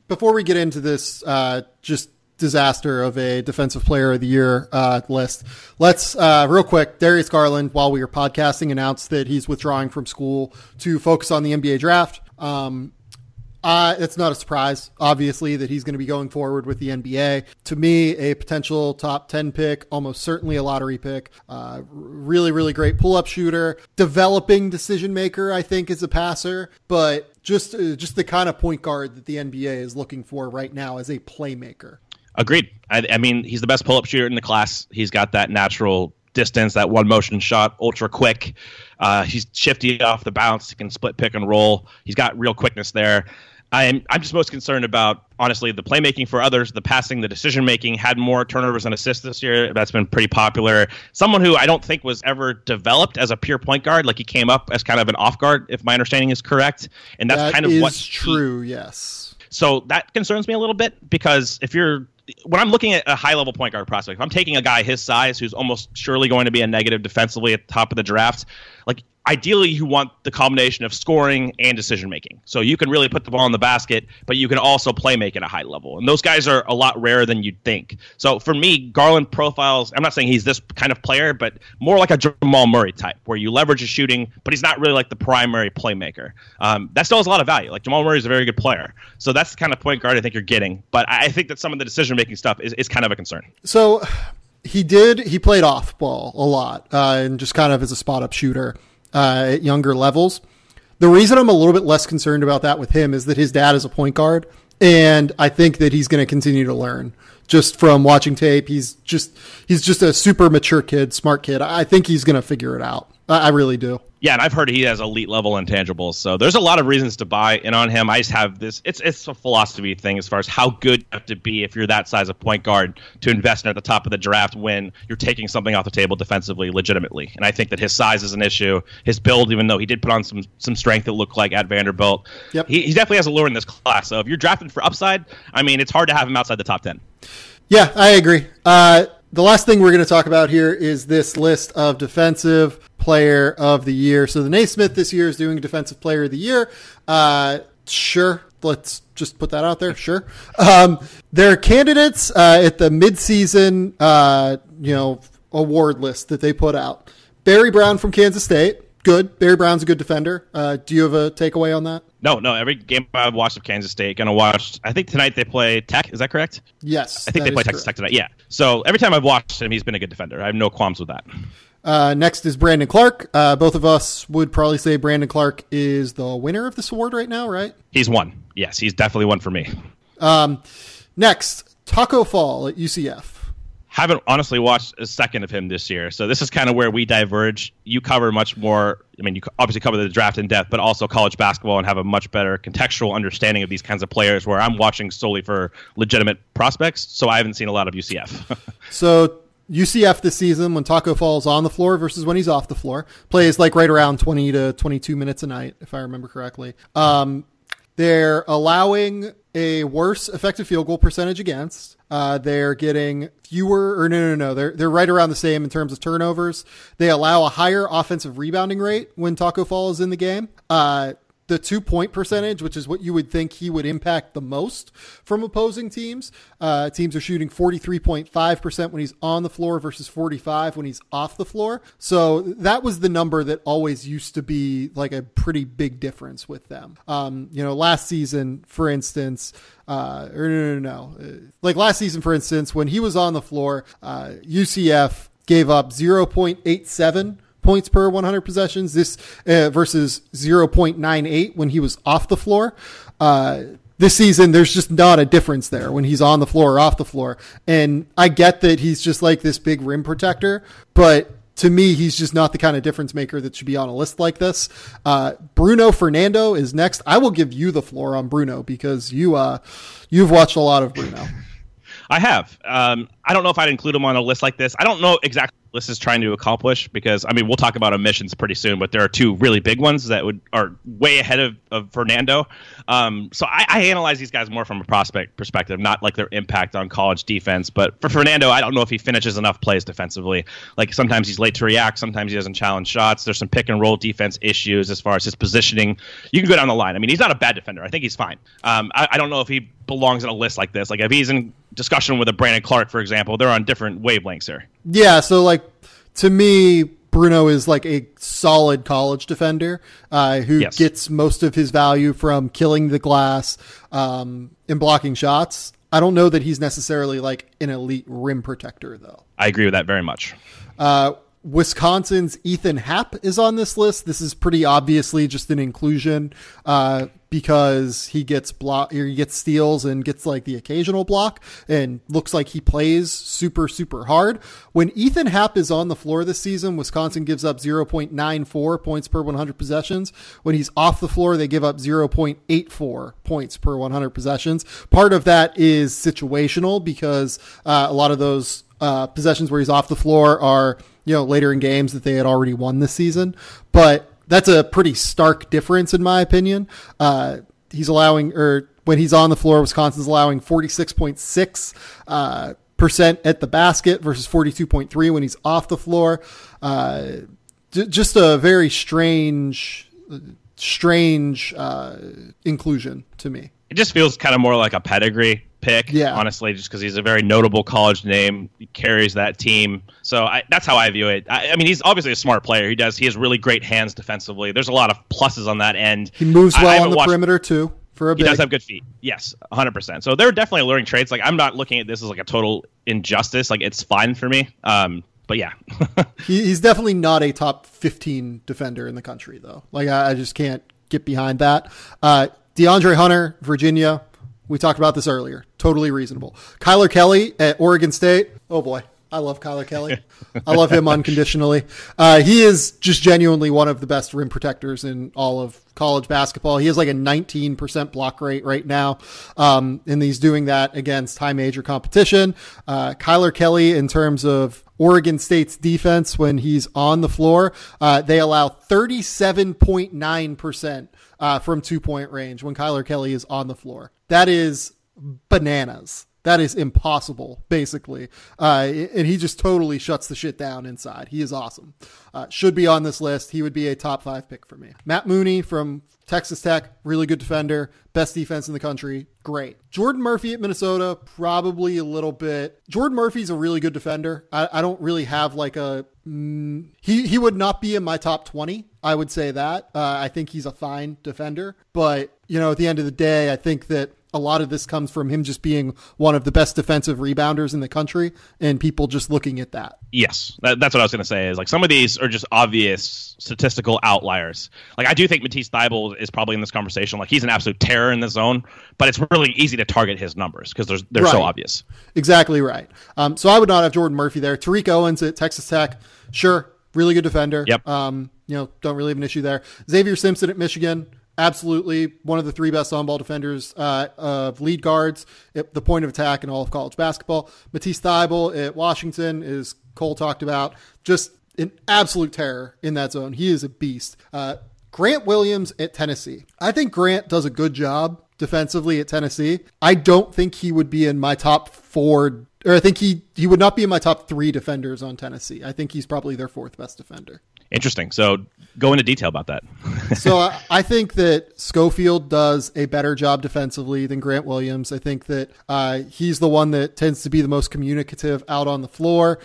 Before we get into this, just disaster of a defensive player of the year list. Let's real quick, Darius Garland, while we were podcasting, announced that he's withdrawing from school to focus on the NBA draft. It's not a surprise, obviously, that he's going to be going forward with the NBA. To me, a potential top 10 pick, almost certainly a lottery pick. Really, really great pull-up shooter. Developing decision maker, I think, as a passer, but just the kind of point guard that the NBA is looking for right now as a playmaker.
Agreed. I mean, he's the best pull-up shooter in the class. He's got that natural distance, that one motion shot, ultra quick. He's shifty off the bounce. He can split pick and roll. He's got real quickness there. I'm just most concerned about, honestly, the playmaking for others, the passing, the decision-making. Had more turnovers and assists this year. That's been pretty popular. Someone who I don't think was ever developed as a pure point guard. Like, he came up as kind of an off guard, if my understanding is correct. And that's kind of what's
true, yes.
So that concerns me a little bit, because when I'm looking at a high-level point guard prospect, if I'm taking a guy his size who's almost surely going to be a negative defensively at the top of the draft, like, ideally you want the combination of scoring and decision-making. So you can really put the ball in the basket, but you can also play make at a high level. And those guys are a lot rarer than you'd think. So for me, Garland profiles, I'm not saying he's this kind of player, but more like a Jamal Murray type, where you leverage his shooting, but he's not really like the primary playmaker. That still has a lot of value. Like, Jamal Murray is a very good player. So that's the kind of point guard I think you're getting. But I think that some of the decision-making stuff is kind of a concern.
So he played off ball a lot and just kind of as a spot-up shooter at younger levels. The reason I'm a little bit less concerned about that with him is that his dad is a point guard, and I think that he's going to continue to learn just from watching tape. He's just a super mature kid, smart kid. I think he's going to figure it out. I really do. Yeah,
and I've heard he has elite level intangibles, so there's a lot of reasons to buy in on him. I just have this, it's a philosophy thing as far as how good you have to be if you're that size of point guard to invest in at the top of the draft when you're taking something off the table defensively legitimately. And I think that his size is an issue. His build, even though he did put on some strength that looked like at Vanderbilt,
yep.
He definitely has a lure in this class. So if you're drafting for upside, I mean, it's hard to have him outside the top 10.
Yeah, I agree. The last thing we're going to talk about here is this list of defensive player of the year. So the Naismith this year is doing defensive player of the year. Sure. Let's just put that out there. Sure. There are candidates at the midseason, award list that they put out. Barry Brown from Kansas State. Good. Barry Brown's a good defender. Do you have a takeaway on that?
No. Every game I've watched of Kansas State, going to watch. I think tonight they play Tech. Is that correct?
Yes.
I think they play Texas Tech tonight. Yeah. So every time I've watched him, he's been a good defender. I have no qualms with that.
Next is Brandon Clark. Both of us would probably say Brandon Clark is the winner of this award right now, right?
He's one. Yes, he's definitely one for me.
Next, Taco Fall at UCF.
Haven't honestly watched a second of him this year, so this is kind of where we diverge. You cover much more. I mean, you obviously cover the draft in depth, but also college basketball and have a much better contextual understanding of these kinds of players, where I'm watching solely for legitimate prospects, so I haven't seen a lot of UCF.
So UCF this season, when Taco Fall's on the floor versus when he's off the floor, plays like right around 20 to 22 minutes a night, if I remember correctly. They're allowing a worse effective field goal percentage against. They're getting fewer, or no. They're right around the same in terms of turnovers. They allow a higher offensive rebounding rate when Taco Fall is in the game. The 2-point percentage, which is what you would think he would impact the most from opposing teams. Teams are shooting 43.5% when he's on the floor versus 45% when he's off the floor. So that was the number that always used to be like a pretty big difference with them. Last season, for instance, like last season, for instance, when he was on the floor, UCF gave up 0.87 points per 100 possessions, this versus 0.98 when he was off the floor. This season, there's just not a difference there when he's on the floor or off the floor. And I get that he's just like this big rim protector, but to me, he's just not the kind of difference maker that should be on a list like this. Bruno Fernando is next. I will give you the floor on Bruno because you've watched a lot of Bruno.
I have. I don't know if I'd include him on a list like this. I don't know exactly list is trying to accomplish, because I mean we'll talk about omissions pretty soon, but there are two really big ones that are way ahead of Fernando. So I analyze these guys more from a prospect perspective, not like their impact on college defense. But for Fernando, I don't know if he finishes enough plays defensively. Like sometimes he's late to react, sometimes he doesn't challenge shots. There's some pick and roll defense issues as far as his positioning. You can go down the line. I mean, he's not a bad defender. I think he's fine. I don't know if he belongs in a list like this. Like if he's in discussion with a Brandon Clark, for example, they're on different wavelengths here.
Yeah, so like to me, Bruno is like a solid college defender who gets most of his value from killing the glass and blocking shots. I don't know that he's necessarily like an elite rim protector, though.
I agree with that very much.
Wisconsin's Ethan Happ is on this list. This is pretty obviously just an inclusion because he gets steals and gets like the occasional block and looks like he plays super, super hard. When Ethan Happ is on the floor this season, Wisconsin gives up 0.94 points per 100 possessions. When he's off the floor, they give up 0.84 points per 100 possessions. Part of that is situational because a lot of those possessions where he's off the floor are, later in games that they had already won this season. But that's a pretty stark difference in my opinion. When he's on the floor, Wisconsin's allowing 46.6% at the basket versus 42.3 when he's off the floor. Just a very strange inclusion to me.
It just feels kind of more like a pedigree pick, honestly, just because he's a very notable college name. He carries that team. So that's how I view it. I mean, he's obviously a smart player. He has really great hands defensively. There's a lot of pluses on that end.
He moves well on the perimeter, too.
He does have good feet. Yes, 100%. So they're definitely alluring traits. Like, I'm not looking at this as like a total injustice. Like, it's fine for me. But yeah.
He's definitely not a top 15 defender in the country, though. Like, I just can't get behind that. DeAndre Hunter, Virginia. We talked about this earlier. Totally reasonable. Kyler Kelly at Oregon State. Oh, boy. I love Kyler Kelly. I love him unconditionally. He is just genuinely one of the best rim protectors in all of college basketball. He has like a 19% block rate right now, and he's doing that against high major competition. Kyler Kelly, in terms of Oregon State's defense, when he's on the floor, they allow 37.9% from 2-point range when Kyler Kelly is on the floor. That is bananas. That is impossible, basically. And he just totally shuts the shit down inside. He is awesome. Should be on this list. He would be a top 5 pick for me. Matt Mooney from Texas Tech, really good defender. Best defense in the country. Great. Jordan Murphy at Minnesota, probably a little bit. Jordan Murphy's a really good defender. I don't really have like a... He would not be in my top 20. I would say that. I think he's a fine defender. But, at the end of the day, I think that a lot of this comes from him just being one of the best defensive rebounders in the country and people just looking at that.
Yes, that's what I was going to say is like some of these are just obvious statistical outliers. Like I do think Matisse Thybulle is probably in this conversation. Like he's an absolute terror in the zone, but it's really easy to target his numbers because they're so obvious.
Exactly right. So I would not have Jordan Murphy there. Tariq Owens at Texas Tech. Sure. Really good defender.
Yep.
Don't really have an issue there. Xavier Simpson at Michigan. Absolutely one of the 3 best on-ball defenders of lead guards at the point of attack in all of college basketball. Matisse Thybulle at Washington, as Cole talked about, just an absolute terror in that zone. He is a beast. Grant Williams at Tennessee. I think Grant does a good job defensively at Tennessee. I don't think he would be in my top 4, or I think he would not be in my top 3 defenders on Tennessee. I think he's probably their 4th best defender.
Interesting. So go into detail about that.
So I think that Schofield does a better job defensively than Grant Williams. I think that he's the one that tends to be the most communicative out on the floor,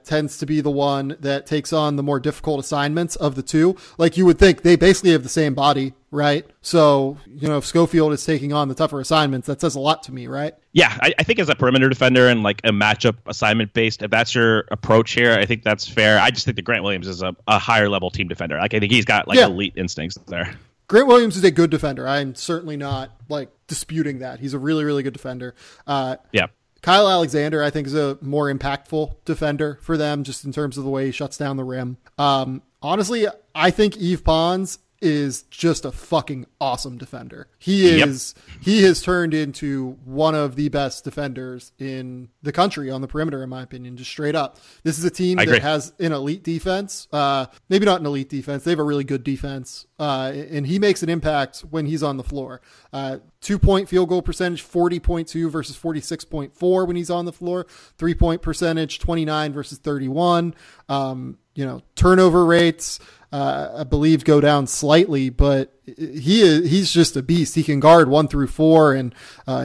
tends to be the one that takes on the more difficult assignments of the two. Like you would think they basically have the same body, right? So, if Schofield is taking on the tougher assignments, that says a lot to me, right?
Yeah, I think as a perimeter defender and like a matchup assignment based, if that's your approach here, I think that's fair. I just think that Grant Williams is a higher level team defender. Like I think he's got elite instincts there.
Grant Williams is a good defender. I'm certainly not disputing that. He's a really, really good defender.
Yeah.
Kyle Alexander, I think, is a more impactful defender for them just in terms of the way he shuts down the rim. Honestly, I think Yves Pons is just a fucking awesome defender. He has turned into one of the best defenders in the country on the perimeter, in my opinion, just straight up. This is a team that has an elite defense. Maybe not an elite defense. They have a really good defense. And he makes an impact when he's on the floor. 2-point field goal percentage, 40.2 versus 46.4 when he's on the floor. 3-point percentage, 29 versus 31. Turnover rates, I believe, go down slightly, but he's just a beast. He can guard 1 through 4, and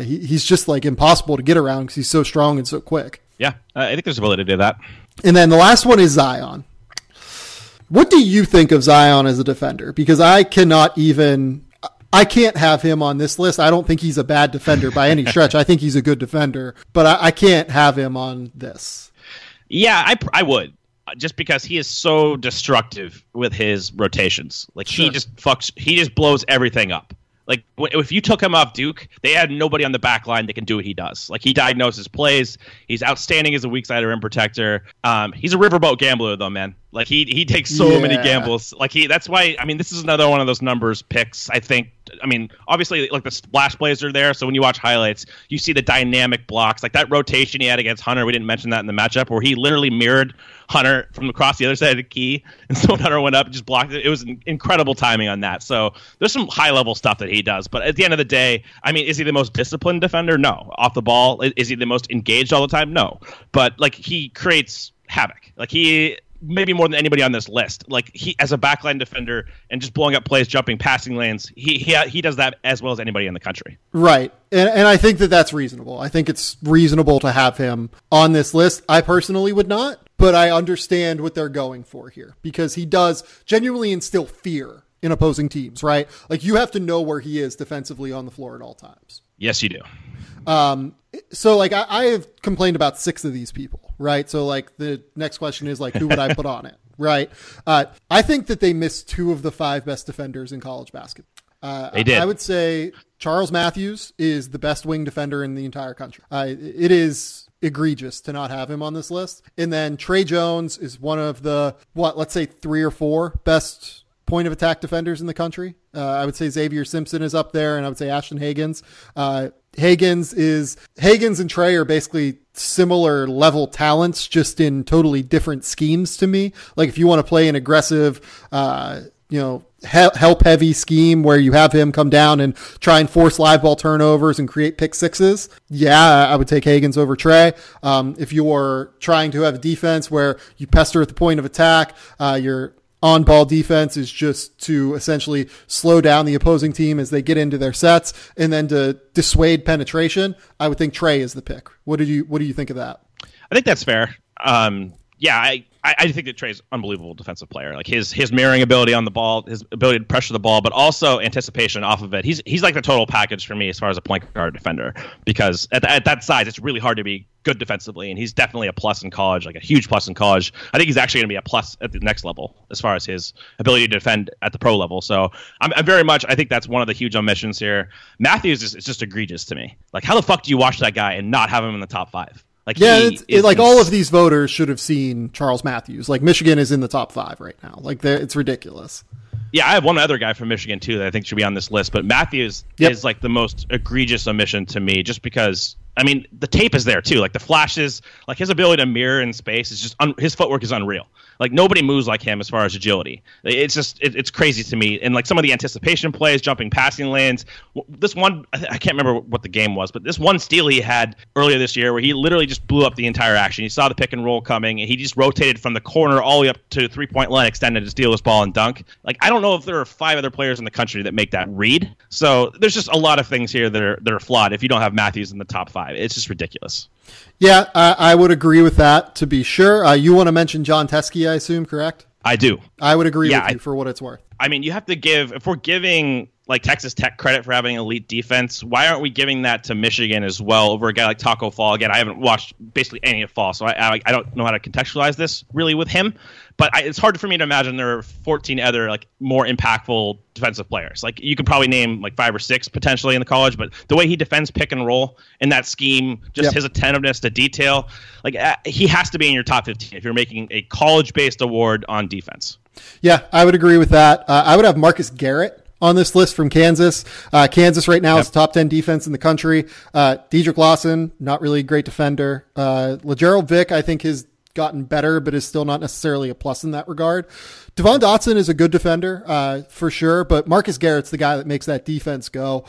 he's just like impossible to get around because he's so strong and so quick.
Yeah, I think there's ability to do that.
And then the last one is Zion. What do you think of Zion as a defender? Because I can't have him on this list. I don't think he's a bad defender by any stretch. I think he's a good defender, but I can't have him on this.
Yeah, I would. Just because he is so destructive with his rotations. Like, sure. He just blows everything up. Like, if you took him off Duke, they had nobody on the back line that can do what he does. Like, he diagnoses plays. He's outstanding as a weak side rim protector. He's a riverboat gambler, though, man. Like, he takes so many gambles. Like, that's why, this is another one of those numbers picks, I think. Obviously, like, the splash plays are there, so when you watch highlights, you see the dynamic blocks. Like, that rotation he had against Hunter, we didn't mention that in the matchup, where he literally mirrored Hunter from across the other side of the key, and so when Hunter went up and just blocked it. It was incredible timing on that. So there's some high-level stuff that he does, but at the end of the day, is he the most disciplined defender? No. Off the ball, is he the most engaged all the time? No. But, like, he creates havoc. Like, he... maybe more than anybody on this list. Like, he, as a backline defender and just blowing up plays, jumping, passing lanes, he does that as well as anybody in the country. Right.
And I think that that's reasonable. I think it's reasonable to have him on this list. I personally would not, but I understand what they're going for here because he does genuinely instill fear in opposing teams, right? Like, you have to know where he is defensively on the floor at all times.
Yes, you do.
So, like, I have complained about 6 of these people, right? So, like, the next question is, like, who would I put on it, right? I think that they missed 2 of the 5 best defenders in college basketball.
They did.
I would say Charles Matthews is the best wing defender in the entire country. It is egregious to not have him on this list. And then Trey Jones is one of the, let's say 3 or 4 best point of attack defenders in the country. I would say Xavier Simpson is up there, and I would say Ashton Hagans. Hagans and Trey are basically similar level talents, just in totally different schemes to me. Like, if you want to play an aggressive, help heavy scheme where you have him come down and try and force live ball turnovers and create pick sixes, I would take Hagans over Trey. If you are trying to have a defense where you pester at the point of attack, your on-ball defense is just to essentially slow down the opposing team as they get into their sets, and then to dissuade penetration, I would think Trey is the pick. What do you think of that?
I think that's fair. I think that Trey's an unbelievable defensive player. Like, his mirroring ability on the ball, his ability to pressure the ball, but also anticipation off of it. He's like the total package for me as far as a point guard defender, because at that size, it's really hard to be good defensively, and he's definitely a plus in college, like a huge plus in college. I think he's actually going to be a plus at the next level as far as his ability to defend at the pro level. So I think that's one of the huge omissions here. Matthews is just egregious to me. Like, how the fuck do you watch that guy and not have him in the top 5? Like,
all of these voters should have seen Charles Matthews. Like, Michigan is in the top 5 right now. Like, it's ridiculous.
Yeah, I have one other guy from Michigan, too, that I think should be on this list. But Matthews is, like, the most egregious omission to me, just because, the tape is there, too. Like, the flashes, like, his ability to mirror in space is just, his footwork is unreal. Like, nobody moves like him as far as agility. It's just, it's crazy to me. And, like, some of the anticipation plays, jumping passing lanes. This one, I can't remember what the game was, but this one steal he had earlier this year where he literally just blew up the entire action. He saw the pick and roll coming, and he just rotated from the corner all the way up to 3-point line, extended to steal this ball and dunk. Like, I don't know if there are 5 other players in the country that make that read. So there's just a lot of things here that are flawed if you don't have Matthews in the top 5. It's just ridiculous.
Yeah, I would agree with that, to be sure. You want to mention John Teske, I assume, correct?
I do.
I would agree with you for what it's worth.
You have to give, if we're giving like Texas Tech credit for having elite defense, why aren't we giving that to Michigan as well over a guy like Taco Fall? Again, I haven't watched basically any of Fall, so I don't know how to contextualize this really with him. But it's hard for me to imagine there are 14 other like more impactful defensive players. Like you could probably name like 5 or 6 potentially in the college, but the way he defends pick and roll in that scheme, just his attentiveness to detail, like he has to be in your top 15 if you're making a college-based award on defense. Yeah,
I would agree with that. I would have Marcus Garrett on this list from Kansas. Kansas right now is the top 10 defense in the country. Dedrick Lawson, not really a great defender. LeGerald Vick, I think, has gotten better, but is still not necessarily a plus in that regard. Devon Dotson is a good defender, for sure, but Marcus Garrett's the guy that makes that defense go.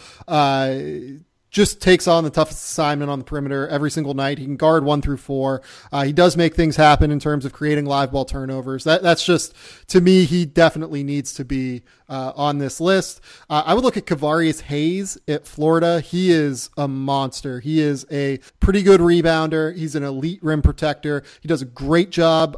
Just takes on the toughest assignment on the perimeter every single night. He can guard 1 through 4. He does make things happen in terms of creating live ball turnovers. That's just, to me, he definitely needs to be on this list. I would look at Kavarius Hayes at Florida. He is a monster. He is a pretty good rebounder. He's an elite rim protector. He does a great job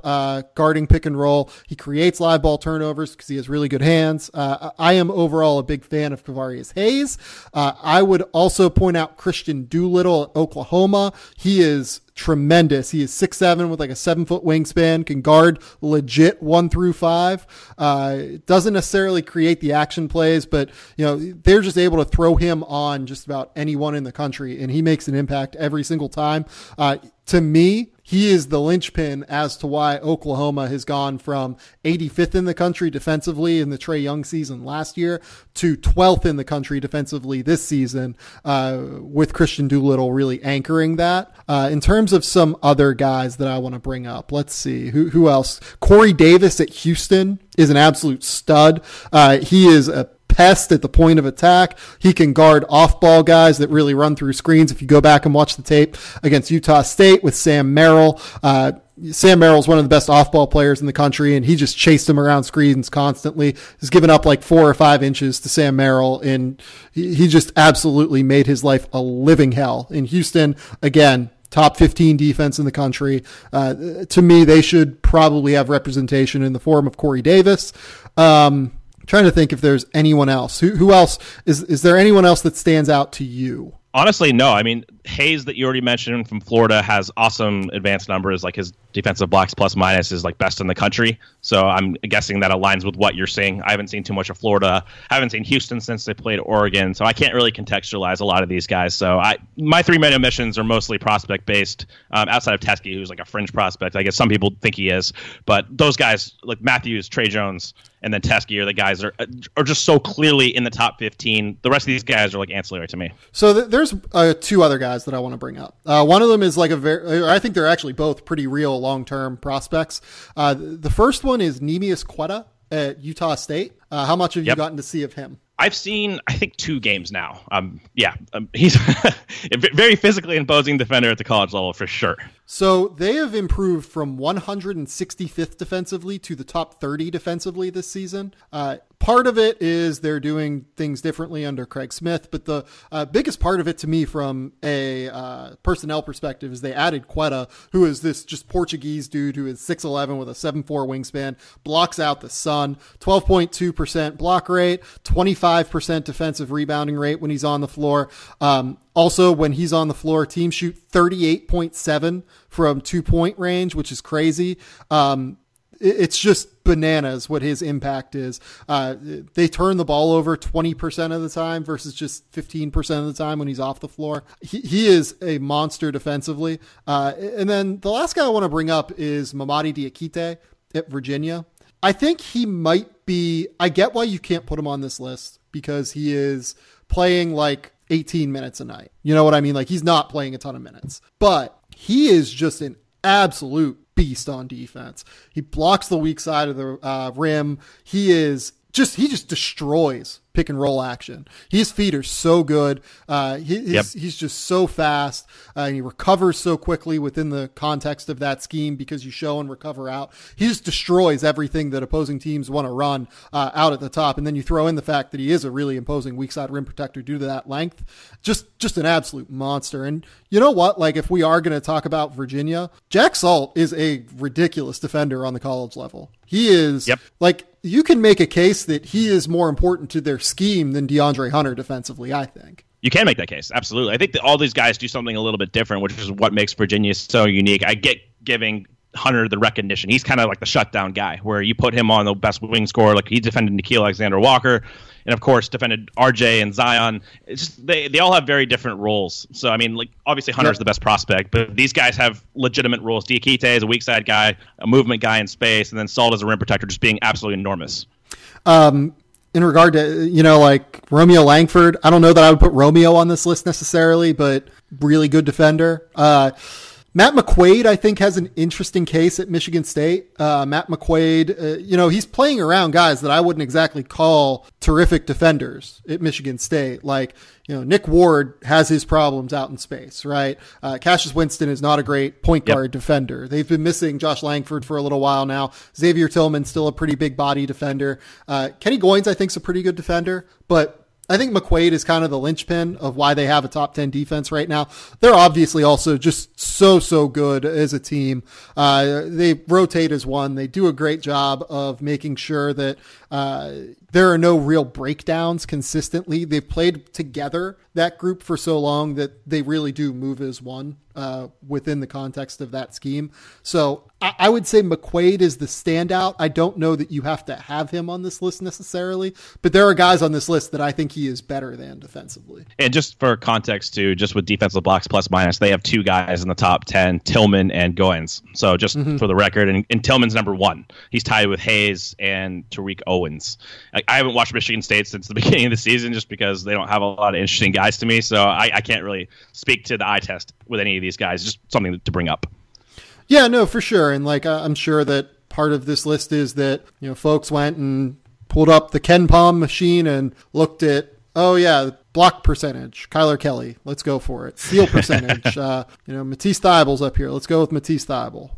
guarding pick and roll. He creates live ball turnovers because he has really good hands. I am overall a big fan of Kavarius Hayes. I would also point out Christian Doolittle at Oklahoma. He is tremendous. He is 6'7" with like a 7-foot wingspan, can guard legit 1 through 5. Doesn't necessarily create the action plays, but they're just able to throw him on just about anyone in the country, and he makes an impact every single time. To me, he is the linchpin as to why Oklahoma has gone from 85th in the country defensively in the Trae Young season last year to 12th in the country defensively this season, with Christian Doolittle really anchoring that. In terms of some other guys that I want to bring up, let's see. Who else? Corey Davis at Houston is an absolute stud. He is a pest at the point of attack. He can guard off-ball guys that really run through screens. If you go back and watch the tape against Utah State with Sam Merrill, Sam Merrill's one of the best off-ball players in the country, and he just chased him around screens constantly. He's given up like 4 or 5 inches to Sam Merrill, and he just absolutely made his life a living hell. In Houston, again, top 15 defense in the country. To me, they should probably have representation in the form of Corey Davis. Trying to think if there's anyone else. Who else? Is there anyone else that stands out to you?
Honestly, no. I mean, Hayes that you already mentioned from Florida has awesome advanced numbers. Like his defensive blocks plus minus is like best in the country. So I'm guessing that aligns with what you're seeing. I haven't seen too much of Florida. I haven't seen Houston since they played Oregon. So I can't really contextualize a lot of these guys. So my 3-man omissions are mostly prospect based, outside of Teskey, who's like a fringe prospect. I guess some people think he is. But those guys like Matthews, Trey Jones, and then Teskey are the guys that are just so clearly in the top 15. The rest of these guys are like ancillary to me.
So there's 2 other guys that I want to bring up. One of them is like I think they're actually both pretty real long-term prospects. The first one is Neemias Quetta at Utah State. How much have you gotten to see of him?
I've seen, I think, 2 games now. He's a very physically imposing defender at the college level for sure.
So they have improved from 165th defensively to the top 30 defensively this season. Part of it is they're doing things differently under Craig Smith, but the biggest part of it to me from a personnel perspective is they added Quetta, who is this just Portuguese dude who is 6'11" with a 7'4" wingspan, blocks out the sun, 12.2% block rate, 25% defensive rebounding rate when he's on the floor. Also, when he's on the floor, teams shoot 38.7 from 2-point range, which is crazy. It's just bananas what his impact is. They turn the ball over 20% of the time versus just 15% of the time when he's off the floor. He is a monster defensively. And then the last guy I want to bring up is Mamadi Diakite at Virginia. I think he might be, I get why you can't put him on this list because he is playing like 18 minutes a night. You know what I mean? Like he's not playing a ton of minutes, but he is just an absolute beast on defense. He blocks the weak side of the rim. He just destroys pick and roll action. His feet are so good. He's just so fast. And he recovers so quickly within the context of that scheme because you show and recover out. He just destroys everything that opposing teams want to run out at the top. And then you throw in the fact that he is a really imposing weak side rim protector due to that length. Just an absolute monster. And you know what? Like if we are going to talk about Virginia, Jack Salt is a ridiculous defender on the college level. He is like, you can make a case that he is more important to their scheme than DeAndre Hunter defensively, I think.
You can make that case. Absolutely. I think that all these guys do something a little bit different, which is what makes Virginia so unique. I get giving Hunter the recognition. He's kind of like the shutdown guy where you put him on the best wing scorer. Like he defended Nickeil Alexander-Walker and, of course, defended RJ and Zion. It's just, they all have very different roles. So, I mean, like obviously Hunter's the best prospect, but these guys have legitimate roles. Diakite is a weak side guy, a movement guy in space, and then Salt as a rim protector just being absolutely enormous.
In regard to, like Romeo Langford, I don't know that I would put Romeo on this list necessarily, but really good defender. Matt McQuaid, I think, has an interesting case at Michigan State. Matt McQuaid, he's playing around guys that I wouldn't exactly call terrific defenders at Michigan State. Like, Nick Ward has his problems out in space, right? Cassius Winston is not a great point guard defender. They've been missing Josh Langford for a little while now. Xavier Tillman's still a pretty big body defender. Kenny Goins, I think, is a pretty good defender, but I think McQuaid is kind of the linchpin of why they have a top 10 defense right now. They're obviously also just so good as a team. They rotate as one. They do a great job of making sure that there are no real breakdowns consistently. They've played together, that group, for so long that they really do move as one within the context of that scheme. So I would say McQuaid is the standout. I don't know that you have to have him on this list necessarily, but there are guys on this list that I think he is better than defensively.
And just for context too, just with defensive blocks plus minus, they have two guys in the top 10, Tillman and Goins. So just for the record, and Tillman's number 1. He's tied with Hayes and Tariq Owens. I haven't watched Michigan State since the beginning of the season just because they don't have a lot of interesting guys to me. So I can't really speak to the eye test with any of these guys. Just something to bring up.
Yeah, no, for sure. And I'm sure that part of this list is that, folks went and pulled up the Ken Pom machine and looked at, block percentage, Kyler Kelly, let's go for it. Steal percentage, Matisse Thybulle's up here. Let's go with Matisse Thybulle.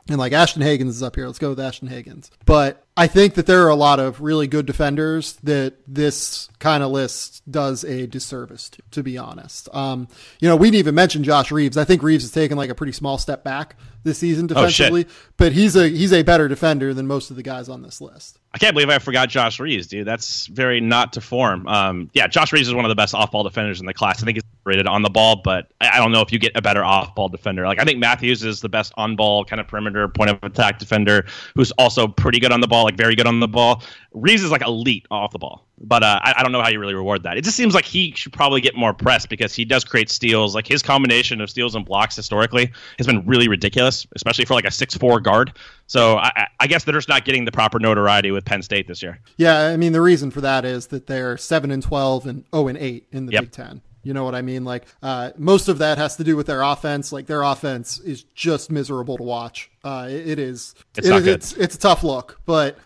And Ashton Higgins is up here. Let's go with Ashton Higgins. But I think that there are a lot of really good defenders that this kind of list does a disservice to be honest. We didn't even mention Josh Reeves. I think Reeves has taken a pretty small step back this season defensively, but he's a better defender than most of the guys on this list.
I can't believe I forgot Josh Reeves, dude. That's very not to form. Josh Reeves is one of the best off-ball defenders in the class. I think he's rated on the ball, but I don't know if you get a better off-ball defender. I think Matthews is the best on-ball kind of perimeter point of attack defender who's also pretty good on the ball, very good on the ball. Reeves is elite off the ball, but I don't know how you really reward that. It just seems like he should probably get more press because he does create steals. His combination of steals and blocks historically has been really ridiculous, especially for a 6'4" guard. So I guess they're just not getting the proper notoriety with Penn State this year.
Yeah, I mean, the reason for that is that they're 7-12 and 0-8 in the Big Ten. You know what I mean? Most of that has to do with their offense. Their offense is just miserable to watch. It's a tough look, but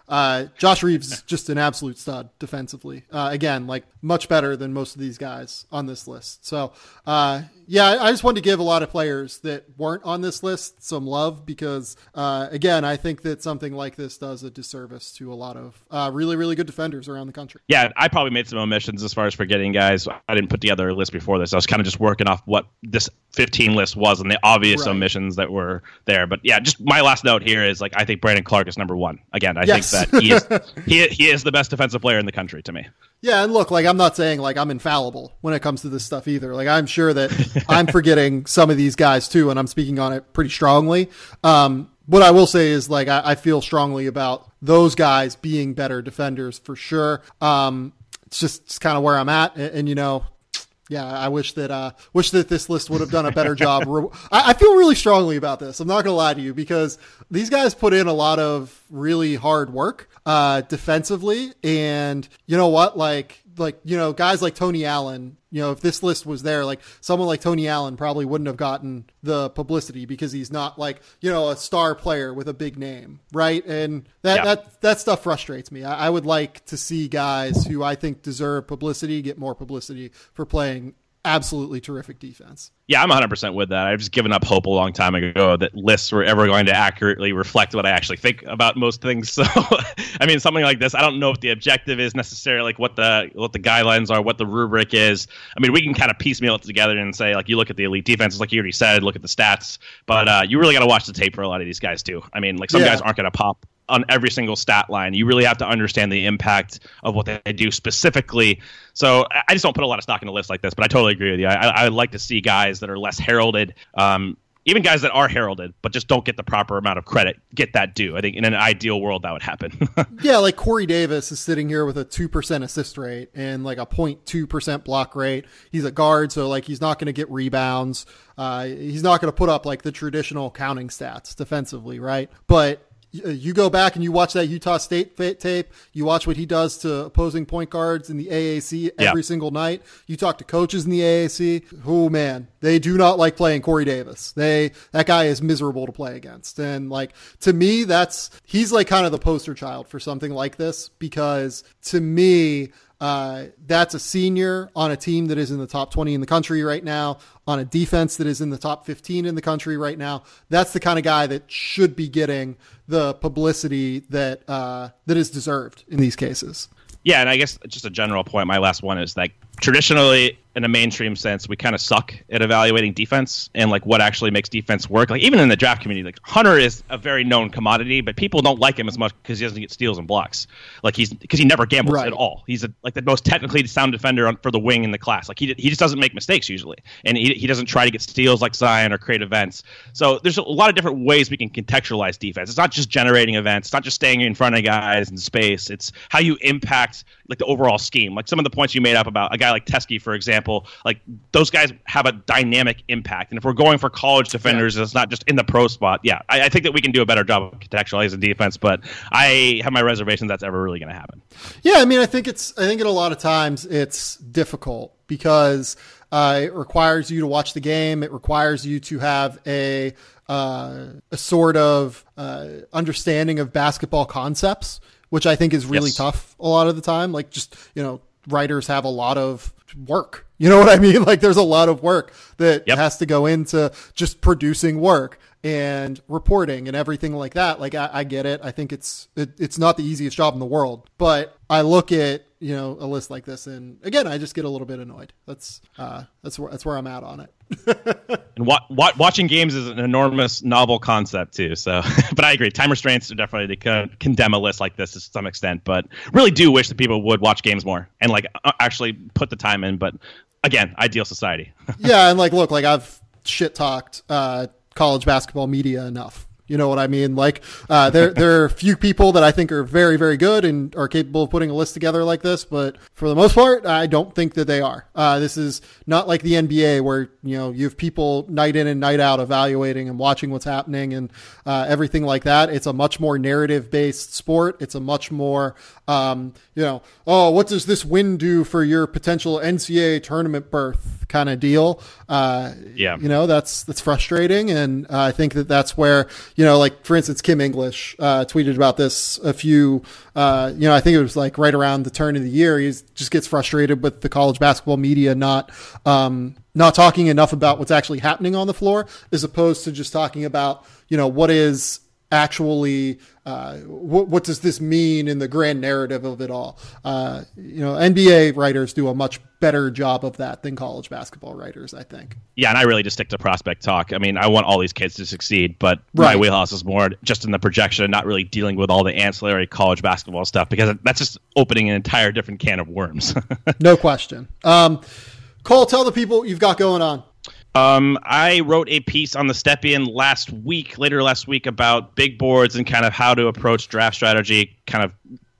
Josh Reeves is just an absolute stud defensively. Again, much better than most of these guys on this list. So, I just wanted to give a lot of players that weren't on this list some love because, again, I think that something like this does a disservice to a lot of really, really good defenders around the country.
Yeah, I probably made some omissions as far as forgetting guys. I didn't put together a list before this. I was kind of just working off what this 15 list was and the obvious omissions that were there. But yeah, just my last note here is I think Brandon Clark is number 1. Again, I think that he is the best defensive player in the country to me.
Yeah, and look, I'm not saying I'm infallible when it comes to this stuff either. I'm sure that I'm forgetting some of these guys too, and I'm speaking on it pretty strongly. What I will say is I feel strongly about those guys being better defenders for sure. It's just kind of where I'm at, and I wish that this list would have done a better job. I feel really strongly about this. I'm not going to lie to you because these guys put in a lot of really hard work defensively, and you know what? Guys like Tony Allen, if this list was there, someone like Tony Allen probably wouldn't have gotten the publicity because he's not a star player with a big name, right? And that stuff frustrates me. I would like to see guys who I think deserve publicity get more publicity for playing absolutely terrific defense.
Yeah, I'm 100% with that. I've just given up hope a long time ago that lists were ever going to accurately reflect what I actually think about most things. So, I mean, something like this, I don't know if the objective is necessarily like what the guidelines are, what the rubric is. I mean, we can kind of piecemeal it together and say, like, you look at the elite defenses, like you already said, look at the stats, but you really got to watch the tape for a lot of these guys too. I mean, like some guys aren't going to pop on every single stat line. You really have to understand the impact of what they do specifically. So I just don't put a lot of stock in a list like this, but I totally agree with you. I would like to see guys that are less heralded, even guys that are heralded, but just don't get the proper amount of credit, get that due. I think in an ideal world that would happen.
Yeah, like Corey Davis is sitting here with a 2% assist rate and like a 0.2% block rate. He's a guard, so like he's not going to get rebounds. He's not going to put up like the traditional counting stats defensively, right? But you go back and you watch that Utah State tape, you watch what he does to opposing point guards in the AAC every single night. You talk to coaches in the AAC. Oh man, they do not like playing Corey Davis. That guy is miserable to play against. And like, to me, he's like kind of the poster child for something like this, because to me, that's a senior on a team that is in the top 20 in the country right now, on a defense that is in the top 15 in the country right now. That's the kind of guy that should be getting the publicity that is deserved in these cases.
Yeah, and I guess just a general point, my last one is like traditionally in a mainstream sense, we kind of suck at evaluating defense and like what actually makes defense work. Like even in the draft community, like Hunter is a very known commodity, but people don't like him as much because he doesn't get steals and blocks. Like because he never gambles at all. He's like the most technically sound defender for the wing in the class. Like he just doesn't make mistakes usually, and he doesn't try to get steals like Zion or create events. So there's a lot of different ways we can contextualize defense. It's not just generating events. It's not just staying in front of guys in space. It's how you impact like the overall scheme. Like some of the points you made up about a guy like Teskey, for example, like those guys have a dynamic impact. And if we're going for college defenders, it's not just in the pro spot. Yeah, I think that we can do a better job of contextualizing defense, but I have my reservations that's ever really going to happen. Yeah,
I mean, I think in a lot of times it's difficult because it requires you to watch the game. It requires you to have a sort of understanding of basketball concepts, which I think is really tough a lot of the time. Like just, writers have a lot of work. You know what I mean? Like there's a lot of work that has to go into just producing work and reporting and everything like that. Like I get it. I think it's not the easiest job in the world, but I look at, a list like this and again, I just get a little bit annoyed. That's where I'm at on it.
And watching games is an enormous novel concept too. So, but I agree. Time restraints are definitely to condemn a list like this to some extent, but really do wish that people would watch games more and like actually put the time in. But again, ideal society. Yeah.
And like, look, like I've shit talked, college basketball media enough. You know what I mean? Like, there are a few people that I think are very, very good and are capable of putting a list together like this. But for the most part, I don't think that they are. This is not like the NBA where, you have people night in and night out evaluating and watching what's happening and everything like that. It's a much more narrative based sport. It's a much more, what does this win do for your potential NCAA tournament berth kind of deal? That's frustrating. And I think that's where, like for instance, Kim English tweeted about this a few, I think it was like right around the turn of the year. He just gets frustrated with the college basketball media not talking enough about what's actually happening on the floor, as opposed to just talking about, what is actually, what does this mean in the grand narrative of it all? NBA writers do a much better job of that than college basketball writers, I think.
Yeah, and I really just stick to prospect talk. I mean, I want all these kids to succeed, but my wheelhouse is more just in the projection and not really dealing with all the ancillary college basketball stuff, because that's just opening an entire different can of worms.
No question. Cole, tell the people what you've got going on.
I wrote a piece on the Stepien later last week about big boards and kind of how to approach draft strategy, kind of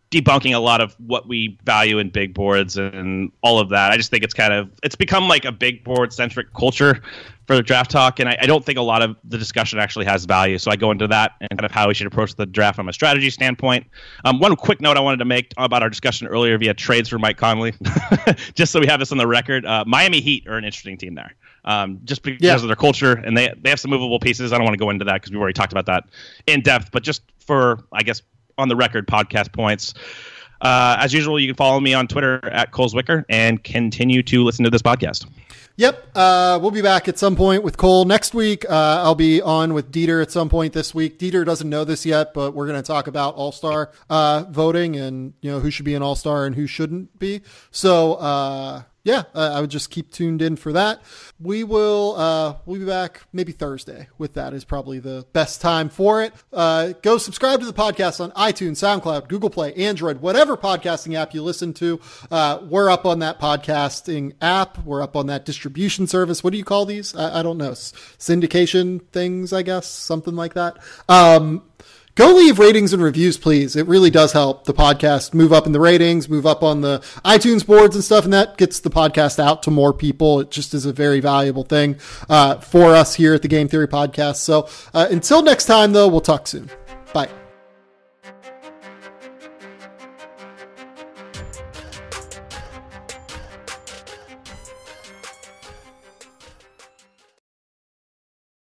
debunking a lot of what we value in big boards and all of that. I just think it's become like a big board centric culture for the draft talk, and I don't think a lot of the discussion actually has value. So I go into that and kind of how we should approach the draft from a strategy standpoint. One quick note I wanted to make about our discussion earlier via trades for Mike Conley, just so we have this on the record. Miami Heat are an interesting team there. Just because of their culture, and they have some movable pieces. I don't want to go into that because we've already talked about that in depth, but just for, I guess, on the record podcast points. As usual, you can follow me on Twitter at Zwicker and continue to listen to this podcast.
Yep. We'll be back at some point with Cole next week. I'll be on with Dieter at some point this week. Dieter doesn't know this yet, but we're going to talk about All-Star voting and, who should be an All-Star and who shouldn't be. So, I would just keep tuned in for that. We'll be back maybe Thursday with that is probably the best time for it. Go subscribe to the podcast on iTunes, SoundCloud, Google Play, Android, whatever podcasting app you listen to. We're up on that podcasting app. We're up on that distribution service. What do you call these? I don't know. Syndication things, I guess, something like that. Go leave ratings and reviews, please. It really does help the podcast move up in the ratings, move up on the iTunes boards and stuff, and that gets the podcast out to more people. It just is a very valuable thing for us here at the Game Theory Podcast. So until next time, though, we'll talk soon. Bye.